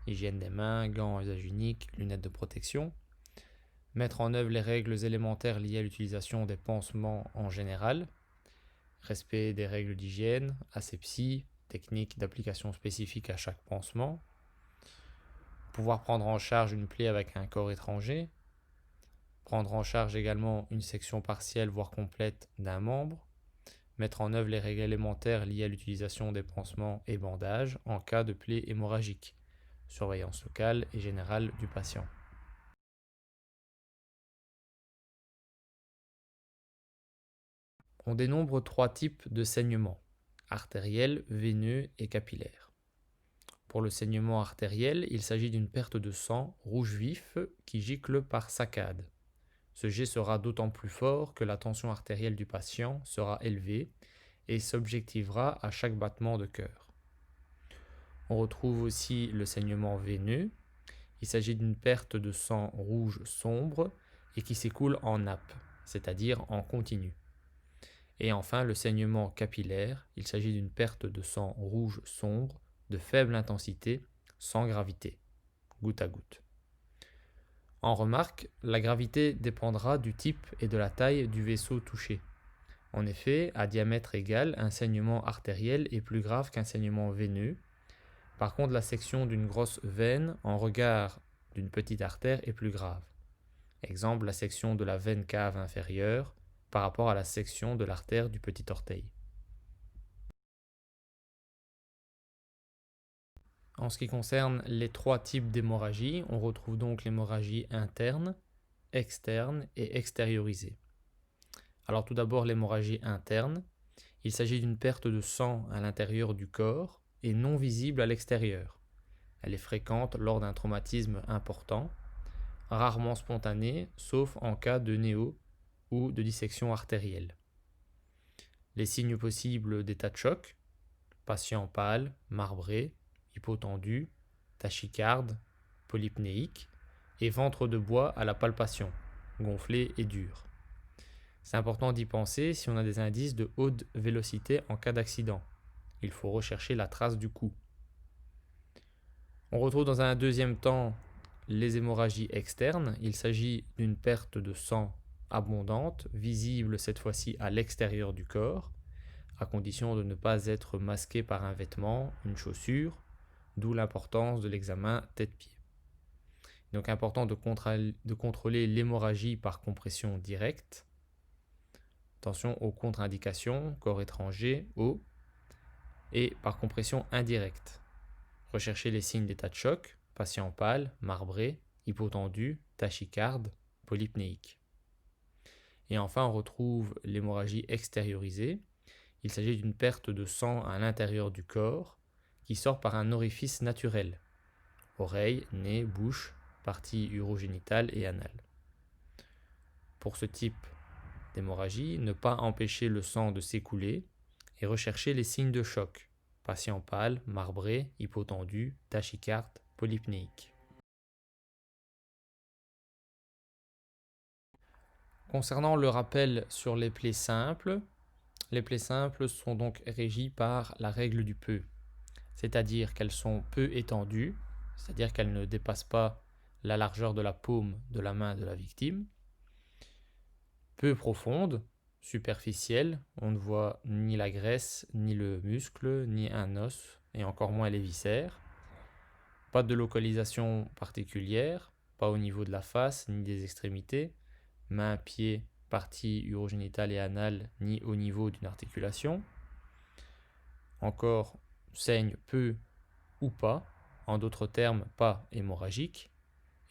Hygiène des mains, gants à usage unique, lunettes de protection. Mettre en œuvre les règles élémentaires liées à l'utilisation des pansements en général. Respect des règles d'hygiène, asepsie, technique d'application spécifique à chaque pansement. Pouvoir prendre en charge une plaie avec un corps étranger, prendre en charge également une section partielle voire complète d'un membre, mettre en œuvre les règles élémentaires liées à l'utilisation des pansements et bandages en cas de plaie hémorragique, surveillance locale et générale du patient. On dénombre 3 types de saignements, artériel, veineux et capillaire. Pour le saignement artériel, il s'agit d'une perte de sang rouge vif qui gicle par saccades. Ce jet sera d'autant plus fort que la tension artérielle du patient sera élevée et s'objectivera à chaque battement de cœur. On retrouve aussi le saignement veineux. Il s'agit d'une perte de sang rouge sombre et qui s'écoule en nappe, c'est-à-dire en continu. Et enfin, le saignement capillaire. Il s'agit d'une perte de sang rouge sombre de faible intensité, sans gravité, goutte à goutte. En remarque, la gravité dépendra du type et de la taille du vaisseau touché. En effet, à diamètre égal, un saignement artériel est plus grave qu'un saignement veineux. Par contre, la section d'une grosse veine en regard d'une petite artère est plus grave. Exemple, la section de la veine cave inférieure par rapport à la section de l'artère du petit orteil. En ce qui concerne les 3 types d'hémorragie, on retrouve donc l'hémorragie interne, externe et extériorisée. Alors tout d'abord l'hémorragie interne. Il s'agit d'une perte de sang à l'intérieur du corps et non visible à l'extérieur. Elle est fréquente lors d'un traumatisme important, rarement spontanée, sauf en cas de néo ou de dissection artérielle. Les signes possibles d'état de choc, patient pâle, marbré, hypotendu, tachycarde, polypnéique et ventre de bois à la palpation, gonflé et dur. C'est important d'y penser si on a des indices de haute vélocité en cas d'accident. Il faut rechercher la trace du coup. On retrouve dans un deuxième temps les hémorragies externes. Il s'agit d'une perte de sang abondante, visible cette fois-ci à l'extérieur du corps, à condition de ne pas être masqué par un vêtement, une chaussure, d'où l'importance de l'examen tête-pied. Donc important de contrôler l'hémorragie par compression directe. Attention aux contre-indications, corps étranger, eau, et par compression indirecte. Recherchez les signes d'état de choc, patient pâle, marbré, hypotendu, tachycarde, polypnéique. Et enfin, on retrouve l'hémorragie extériorisée. Il s'agit d'une perte de sang à l'intérieur du corps qui sort par un orifice naturel. Oreille, nez, bouche, partie urogénitale et anale. Pour ce type d'hémorragie, ne pas empêcher le sang de s'écouler et rechercher les signes de choc. Patient pâle, marbré, hypotendu, tachycarde, polypnéique. Concernant le rappel sur les plaies simples sont donc régies par la règle du peu, c'est-à-dire qu'elles sont peu étendues, c'est-à-dire qu'elles ne dépassent pas la largeur de la paume de la main de la victime, peu profondes, superficielles, on ne voit ni la graisse, ni le muscle, ni un os, et encore moins les viscères, pas de localisation particulière, pas au niveau de la face ni des extrémités, mains, pieds, partie urogénitale et anale, ni au niveau d'une articulation. Encore saigne peu ou pas, en d'autres termes pas hémorragique.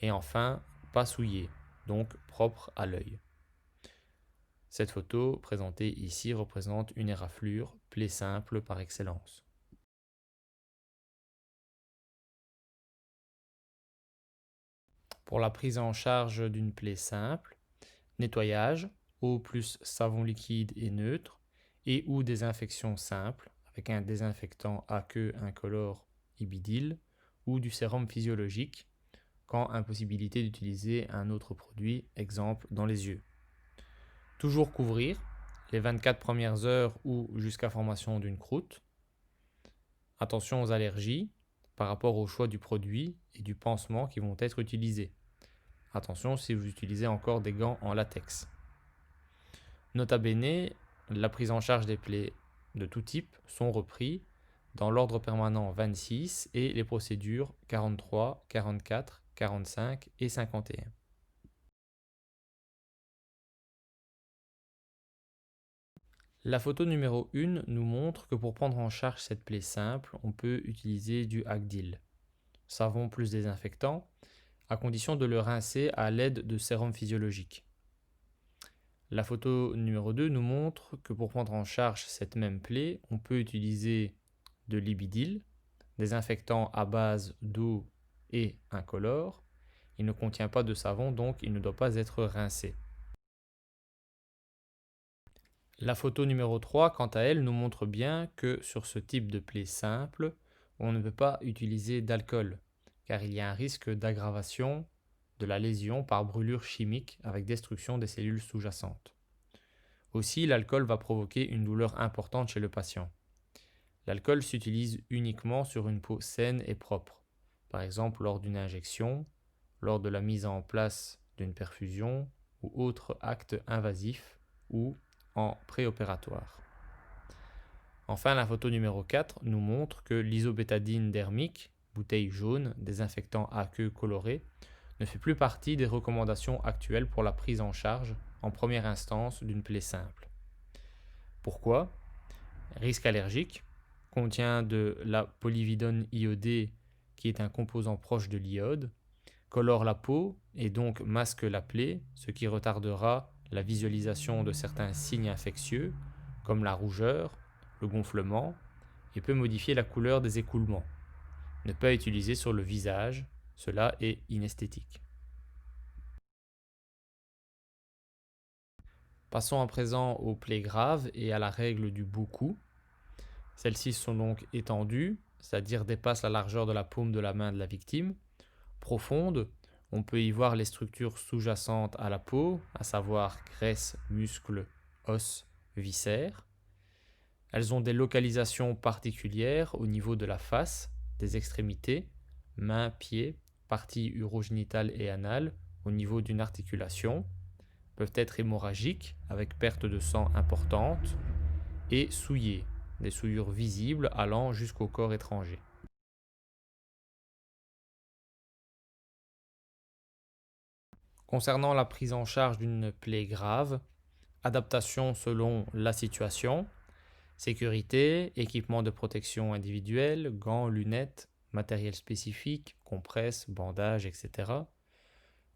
Et enfin, pas souillé, donc propre à l'œil. Cette photo présentée ici représente une éraflure, plaie simple par excellence. Pour la prise en charge d'une plaie simple, nettoyage, eau plus savon liquide et neutre, et ou désinfection simple avec un désinfectant aqueux incolore Ibidil ou du sérum physiologique quand impossibilité d'utiliser un autre produit, exemple dans les yeux. Toujours couvrir les 24 premières heures ou jusqu'à formation d'une croûte. Attention aux allergies par rapport au choix du produit et du pansement qui vont être utilisés. Attention si vous utilisez encore des gants en latex. Nota bene, la prise en charge des plaies de tout type sont repris dans l'ordre permanent 26 et les procédures 43, 44, 45 et 51. La photo numéro 1 nous montre que pour prendre en charge cette plaie simple, on peut utiliser du Agdil, savon plus désinfectant, à condition de le rincer à l'aide de sérum physiologique. La photo numéro 2 nous montre que pour prendre en charge cette même plaie, on peut utiliser de l'Ibidil, désinfectant à base d'eau et incolore. Il ne contient pas de savon, donc il ne doit pas être rincé. La photo numéro 3, quant à elle, nous montre bien que sur ce type de plaie simple, on ne peut pas utiliser d'alcool, car il y a un risque d'aggravation de la lésion par brûlure chimique avec destruction des cellules sous-jacentes. Aussi, l'alcool va provoquer une douleur importante chez le patient. L'alcool s'utilise uniquement sur une peau saine et propre, par exemple lors d'une injection, lors de la mise en place d'une perfusion ou autre acte invasif ou en préopératoire. Enfin, la photo numéro 4 nous montre que l'isobétadine dermique, bouteille jaune, désinfectant aqueux coloré, ne fait plus partie des recommandations actuelles pour la prise en charge en première instance d'une plaie simple. Pourquoi ? Risque allergique, contient de la polyvidone iodée qui est un composant proche de l'iode, colore la peau et donc masque la plaie, ce qui retardera la visualisation de certains signes infectieux comme la rougeur, le gonflement et peut modifier la couleur des écoulements. Ne pas utiliser sur le visage, cela est inesthétique. Passons à présent aux plaies graves et à la règle du beaucoup. Celles-ci sont donc étendues, c'est-à-dire dépassent la largeur de la paume de la main de la victime. Profondes, on peut y voir les structures sous-jacentes à la peau, à savoir graisse, muscles, os, viscères. Elles ont des localisations particulières au niveau de la face, des extrémités, mains, pieds, parties urogénitales et anales au niveau d'une articulation, peuvent être hémorragiques avec perte de sang importante et souillées, des souillures visibles allant jusqu'au corps étranger. Concernant la prise en charge d'une plaie grave, adaptation selon la situation, sécurité, équipement de protection individuel, gants, lunettes, matériel spécifique, compresses, bandages, etc.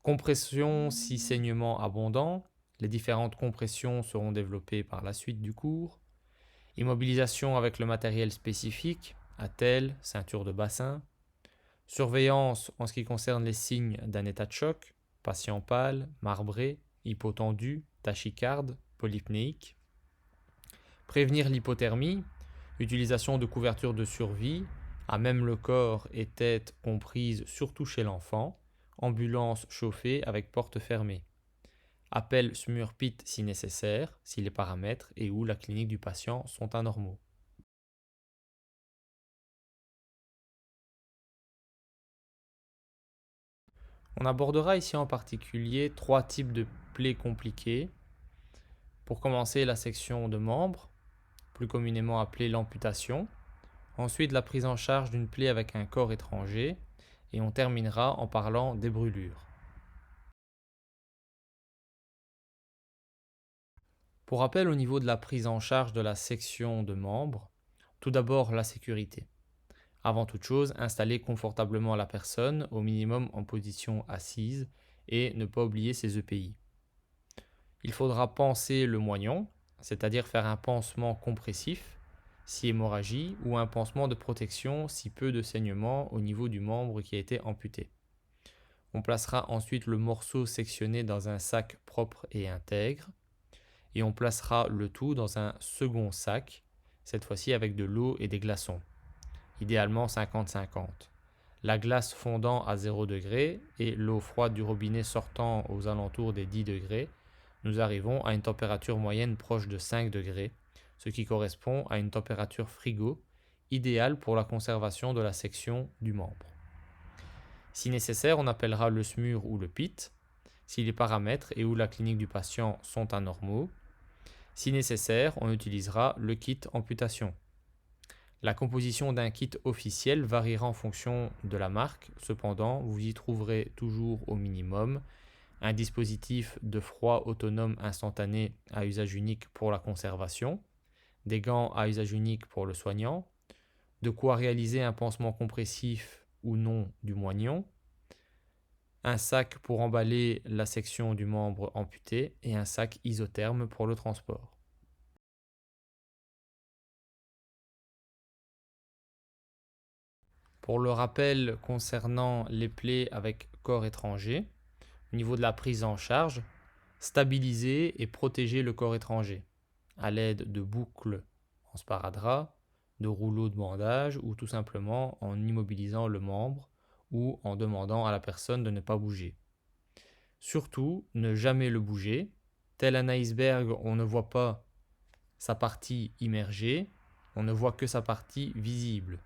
Compression si saignement abondant, les différentes compressions seront développées par la suite du cours. Immobilisation avec le matériel spécifique, attelle, ceinture de bassin. Surveillance en ce qui concerne les signes d'un état de choc, patient pâle, marbré, hypotendu, tachycarde, polypnéique. Prévenir l'hypothermie, utilisation de couvertures de survie, à même le corps et tête comprises surtout chez l'enfant. Ambulance chauffée avec porte fermée. Appel SMUR-PIT si nécessaire, si les paramètres et ou la clinique du patient sont anormaux. On abordera ici en particulier 3 types de plaies compliquées. Pour commencer, la section de membres, plus communément appelée l'amputation. Ensuite, la prise en charge d'une plaie avec un corps étranger. Et on terminera en parlant des brûlures. Pour rappel, au niveau de la prise en charge de la section de membres, tout d'abord la sécurité. Avant toute chose, installer confortablement la personne, au minimum en position assise, et ne pas oublier ses EPI. Il faudra panser le moignon, c'est-à-dire faire un pansement compressif, si hémorragie, ou un pansement de protection, si peu de saignement au niveau du membre qui a été amputé. On placera ensuite le morceau sectionné dans un sac propre et intègre, et on placera le tout dans un second sac, cette fois-ci avec de l'eau et des glaçons. Idéalement 50-50. La glace fondant à 0 degré et l'eau froide du robinet sortant aux alentours des 10 degrés, nous arrivons à une température moyenne proche de 5 degrés, ce qui correspond à une température frigo, idéale pour la conservation de la section du membre. Si nécessaire, on appellera le SMUR ou le PIT, si les paramètres et ou la clinique du patient sont anormaux. Si nécessaire, on utilisera le kit amputation. La composition d'un kit officiel variera en fonction de la marque, cependant vous y trouverez toujours au minimum un dispositif de froid autonome instantané à usage unique pour la conservation, des gants à usage unique pour le soignant, de quoi réaliser un pansement compressif ou non du moignon, un sac pour emballer la section du membre amputé et un sac isotherme pour le transport. Pour le rappel concernant les plaies avec corps étranger, au niveau de la prise en charge, stabiliser et protéger le corps étranger à l'aide de boucles en sparadrap, de rouleaux de bandage ou tout simplement en immobilisant le membre ou en demandant à la personne de ne pas bouger. Surtout, ne jamais le bouger. Tel un iceberg, on ne voit pas sa partie immergée, on ne voit que sa partie visible.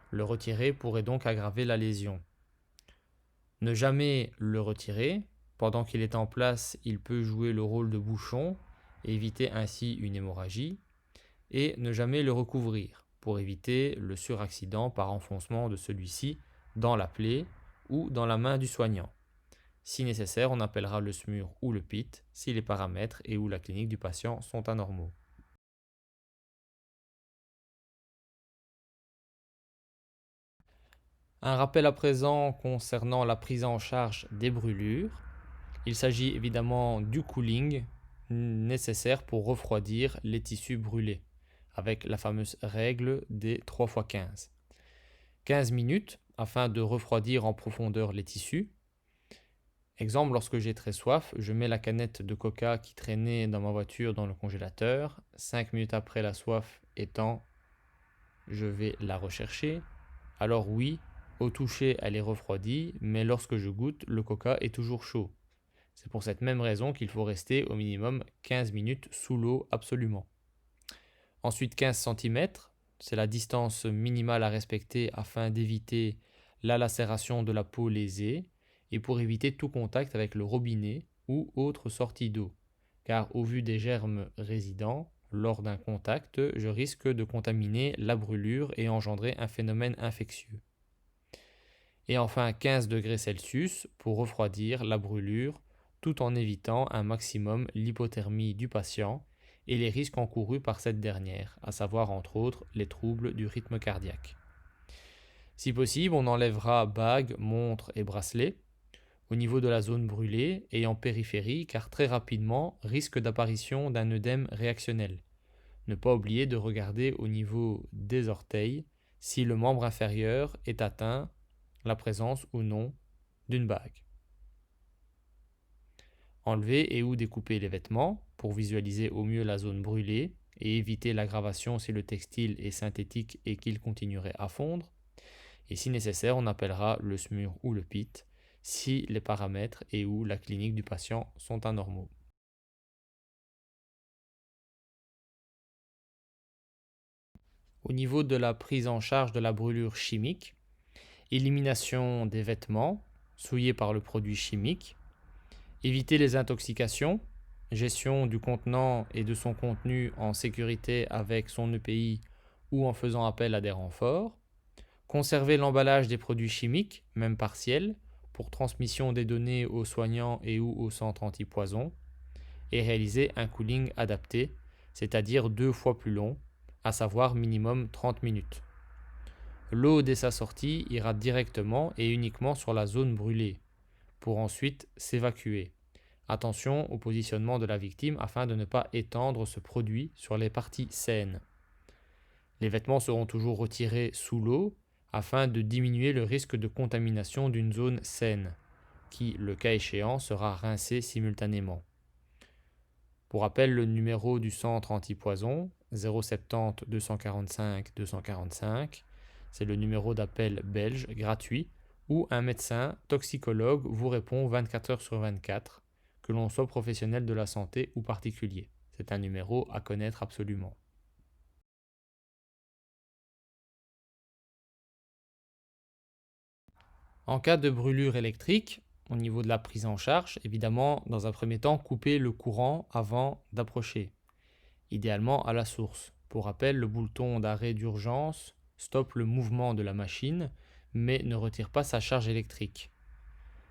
Le retirer pourrait donc aggraver la lésion. Ne jamais le retirer. Pendant qu'il est en place, il peut jouer le rôle de bouchon et éviter ainsi une hémorragie. Et ne jamais le recouvrir pour éviter le suraccident par enfoncement de celui-ci dans la plaie ou dans la main du soignant. Si nécessaire, on appellera le SMUR ou le PIT si les paramètres et ou la clinique du patient sont anormaux. Un rappel à présent concernant la prise en charge des brûlures. Il s'agit évidemment du cooling nécessaire pour refroidir les tissus brûlés, avec la fameuse règle des 3x15. 15 minutes afin de refroidir en profondeur les tissus. Exemple, lorsque j'ai très soif, je mets la canette de coca qui traînait dans ma voiture dans le congélateur. 5 minutes après la soif étant, je vais la rechercher. Alors oui, au toucher, elle est refroidie, mais lorsque je goûte, le coca est toujours chaud. C'est pour cette même raison qu'il faut rester au minimum 15 minutes sous l'eau absolument. Ensuite 15 cm, c'est la distance minimale à respecter afin d'éviter la lacération de la peau lésée et pour éviter tout contact avec le robinet ou autre sortie d'eau, car au vu des germes résidents, lors d'un contact, je risque de contaminer la brûlure et engendrer un phénomène infectieux. Et enfin 15 degrés Celsius pour refroidir la brûlure tout en évitant un maximum l'hypothermie du patient et les risques encourus par cette dernière, à savoir entre autres les troubles du rythme cardiaque. Si possible, on enlèvera bagues, montres et bracelets au niveau de la zone brûlée et en périphérie car très rapidement risque d'apparition d'un œdème réactionnel. Ne pas oublier de regarder au niveau des orteils si le membre inférieur est atteint, la présence ou non d'une bague. Enlever et ou découper les vêtements pour visualiser au mieux la zone brûlée et éviter l'aggravation si le textile est synthétique et qu'il continuerait à fondre. Et si nécessaire, on appellera le SMUR ou le PIT si les paramètres et ou la clinique du patient sont anormaux. Au niveau de la prise en charge de la brûlure chimique, élimination des vêtements souillés par le produit chimique, éviter les intoxications, gestion du contenant et de son contenu en sécurité avec son EPI ou en faisant appel à des renforts, conserver l'emballage des produits chimiques, même partiels, pour transmission des données aux soignants et ou au centre antipoison, et réaliser un cooling adapté, c'est-à-dire 2 fois plus long, à savoir minimum 30 minutes. L'eau dès sa sortie ira directement et uniquement sur la zone brûlée, pour ensuite s'évacuer. Attention au positionnement de la victime afin de ne pas étendre ce produit sur les parties saines. Les vêtements seront toujours retirés sous l'eau afin de diminuer le risque de contamination d'une zone saine, qui, le cas échéant, sera rincée simultanément. Pour rappel, le numéro du centre antipoison, 070 245 245, c'est le numéro d'appel belge gratuit où un médecin toxicologue vous répond 24 heures sur 24, que l'on soit professionnel de la santé ou particulier. C'est un numéro à connaître absolument. En cas de brûlure électrique, au niveau de la prise en charge, évidemment, dans un premier temps, couper le courant avant d'approcher, idéalement à la source. Pour rappel, le bouton d'arrêt d'urgence stoppe le mouvement de la machine, mais ne retire pas sa charge électrique.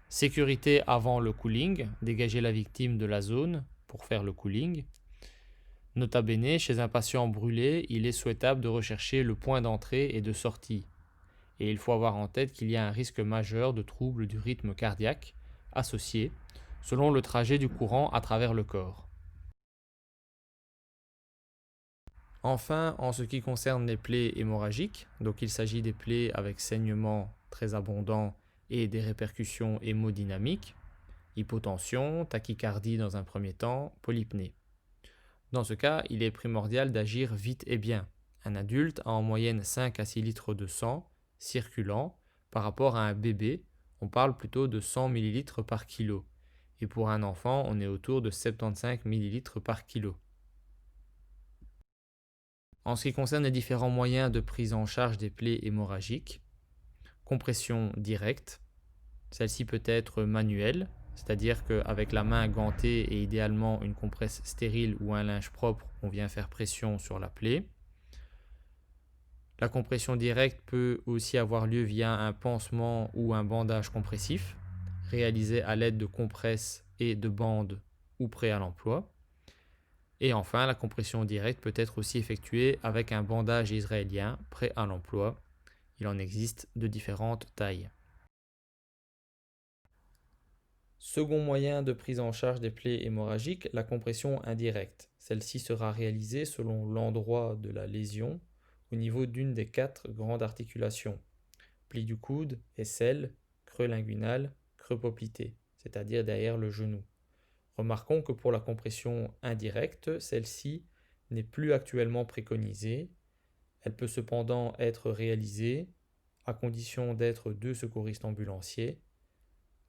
Sécurité avant le cooling, dégager la victime de la zone pour faire le cooling. Nota bene, chez un patient brûlé, il est souhaitable de rechercher le point d'entrée et de sortie. Et il faut avoir en tête qu'il y a un risque majeur de troubles du rythme cardiaque associé, selon le trajet du courant à travers le corps. Enfin, en ce qui concerne les plaies hémorragiques, donc il s'agit des plaies avec saignement très abondant et des répercussions hémodynamiques, hypotension, tachycardie dans un premier temps, polypnée. Dans ce cas, il est primordial d'agir vite et bien. Un adulte a en moyenne 5 à 6 litres de sang circulant. Par rapport à un bébé, on parle plutôt de 100 ml par kilo. Et pour un enfant, on est autour de 75 ml par kilo. En ce qui concerne les différents moyens de prise en charge des plaies hémorragiques, compression directe, celle-ci peut être manuelle, c'est-à-dire qu'avec la main gantée et idéalement une compresse stérile ou un linge propre, on vient faire pression sur la plaie. La compression directe peut aussi avoir lieu via un pansement ou un bandage compressif, réalisé à l'aide de compresses et de bandes ou prêt à l'emploi. Et enfin, la compression directe peut être aussi effectuée avec un bandage israélien prêt à l'emploi. Il en existe de différentes tailles. Second moyen de prise en charge des plaies hémorragiques, la compression indirecte. Celle-ci sera réalisée selon l'endroit de la lésion au niveau d'une des 4 grandes articulations. Pli du coude, aisselle, creux linguinal, creux poplité, c'est-à-dire derrière le genou. Remarquons que pour la compression indirecte, celle-ci n'est plus actuellement préconisée. Elle peut cependant être réalisée à condition d'être 2 secouristes ambulanciers.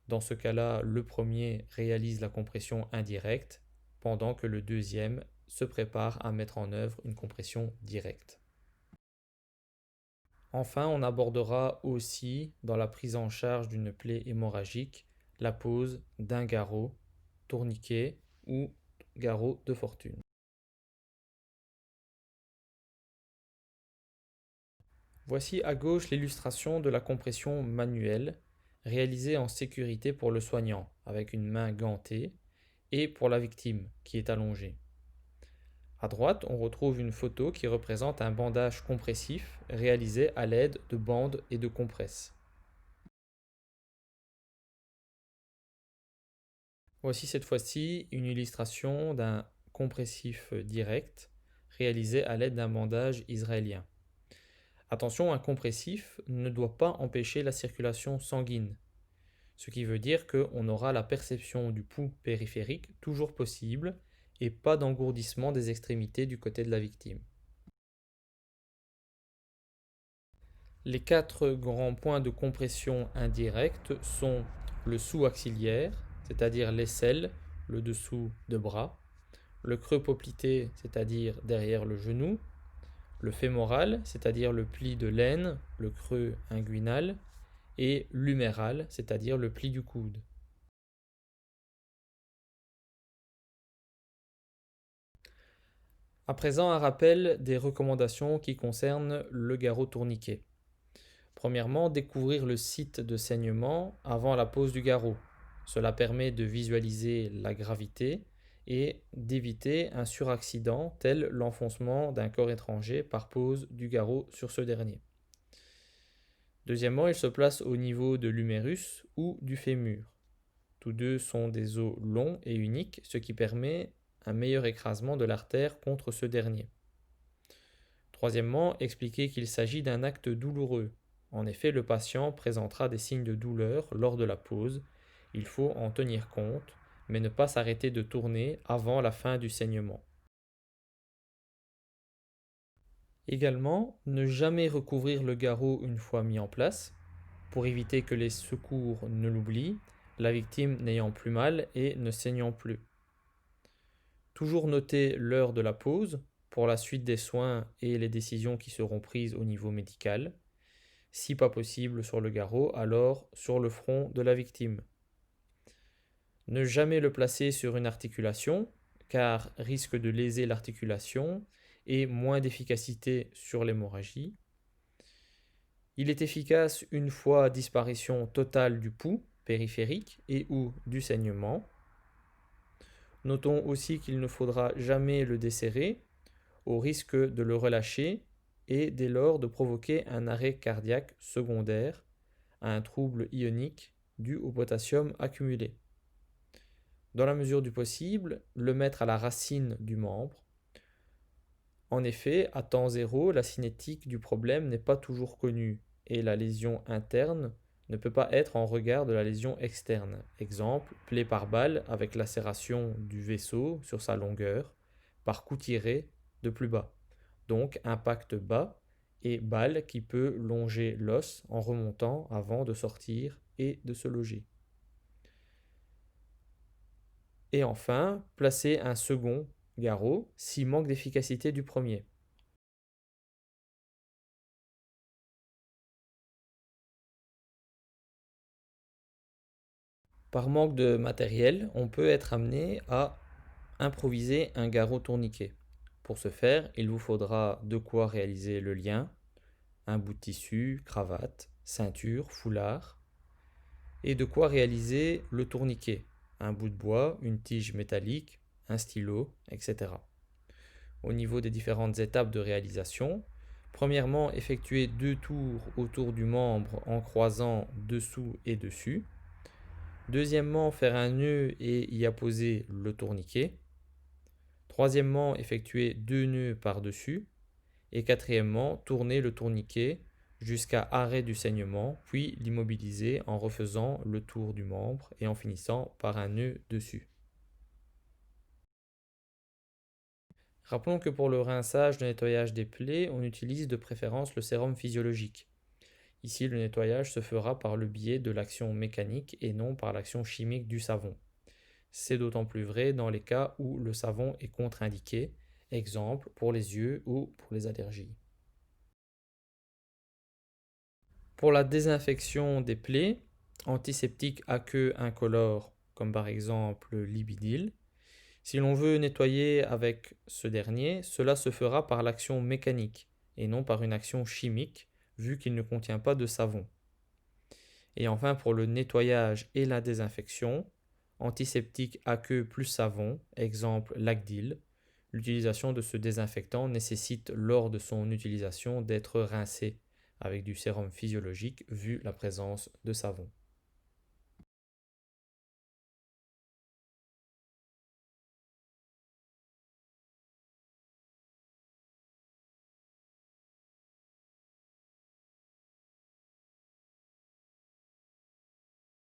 Dans ce cas-là, le premier réalise la compression indirecte pendant que le deuxième se prépare à mettre en œuvre une compression directe. Enfin, on abordera aussi, dans la prise en charge d'une plaie hémorragique, la pose d'un garrot, tourniquet ou garrot de fortune. Voici à gauche l'illustration de la compression manuelle, réalisée en sécurité pour le soignant, avec une main gantée, et pour la victime, qui est allongée. À droite, on retrouve une photo qui représente un bandage compressif réalisé à l'aide de bandes et de compresses. Voici cette fois-ci une illustration d'un compressif direct réalisé à l'aide d'un bandage israélien. Attention, un compressif ne doit pas empêcher la circulation sanguine, ce qui veut dire qu'on aura la perception du pouls périphérique toujours possible et pas d'engourdissement des extrémités du côté de la victime. Les quatre grands points de compression indirecte sont le sous-axillaire, c'est-à-dire l'aisselle, le dessous de bras, le creux poplité, c'est-à-dire derrière le genou, le fémoral, c'est-à-dire le pli de l'aine, le creux inguinal, et l'huméral, c'est-à-dire le pli du coude. À présent, un rappel des recommandations qui concernent le garrot tourniquet. Premièrement, découvrir le site de saignement avant la pose du garrot. Cela permet de visualiser la gravité et d'éviter un suraccident tel l'enfoncement d'un corps étranger par pose du garrot sur ce dernier. Deuxièmement, il se place au niveau de l'humérus ou du fémur. Tous deux sont des os longs et uniques, ce qui permet un meilleur écrasement de l'artère contre ce dernier. Troisièmement, expliquer qu'il s'agit d'un acte douloureux. En effet, le patient présentera des signes de douleur lors de la pose. Il faut en tenir compte, mais ne pas s'arrêter de tourner avant la fin du saignement. Également, ne jamais recouvrir le garrot une fois mis en place, pour éviter que les secours ne l'oublient, la victime n'ayant plus mal et ne saignant plus. Toujours noter l'heure de la pause pour la suite des soins et les décisions qui seront prises au niveau médical. Si pas possible sur le garrot, alors sur le front de la victime. Ne jamais le placer sur une articulation, car risque de léser l'articulation et moins d'efficacité sur l'hémorragie. Il est efficace une fois disparition totale du pouls périphérique et ou du saignement. Notons aussi qu'il ne faudra jamais le desserrer, au risque de le relâcher et dès lors de provoquer un arrêt cardiaque secondaire à un trouble ionique dû au potassium accumulé. Dans la mesure du possible, le mettre à la racine du membre. En effet, à temps zéro, la cinétique du problème n'est pas toujours connue et la lésion interne ne peut pas être en regard de la lésion externe. Exemple, plaie par balle avec lacération du vaisseau sur sa longueur, par coup tiré de plus bas. Donc impact bas et balle qui peut longer l'os en remontant avant de sortir et de se loger. Et enfin, placer un second garrot s'il manque d'efficacité du premier. Par manque de matériel, on peut être amené à improviser un garrot tourniquet. Pour ce faire, il vous faudra de quoi réaliser le lien, un bout de tissu, cravate, ceinture, foulard, et de quoi réaliser le tourniquet, un bout de bois, une tige métallique, un stylo, etc. Au niveau des différentes étapes de réalisation, premièrement, effectuer 2 tours autour du membre en croisant dessous et dessus. Deuxièmement, faire un nœud et y apposer le tourniquet. Troisièmement, effectuer 2 nœuds par-dessus. Et quatrièmement, tourner le tourniquet jusqu'à arrêt du saignement, puis l'immobiliser en refaisant le tour du membre et en finissant par un nœud dessus. Rappelons que pour le rinçage, le nettoyage des plaies, on utilise de préférence le sérum physiologique. Ici, le nettoyage se fera par le biais de l'action mécanique et non par l'action chimique du savon. C'est d'autant plus vrai dans les cas où le savon est contre-indiqué, exemple pour les yeux ou pour les allergies. Pour la désinfection des plaies, antiseptique aqueux incolore, comme par exemple l'Ibidil. Si l'on veut nettoyer avec ce dernier, cela se fera par l'action mécanique et non par une action chimique, vu qu'il ne contient pas de savon. Et enfin, pour le nettoyage et la désinfection, antiseptique aqueux plus savon, exemple Lacdil. L'utilisation de ce désinfectant nécessite lors de son utilisation d'être rincé avec du sérum physiologique vu la présence de savon.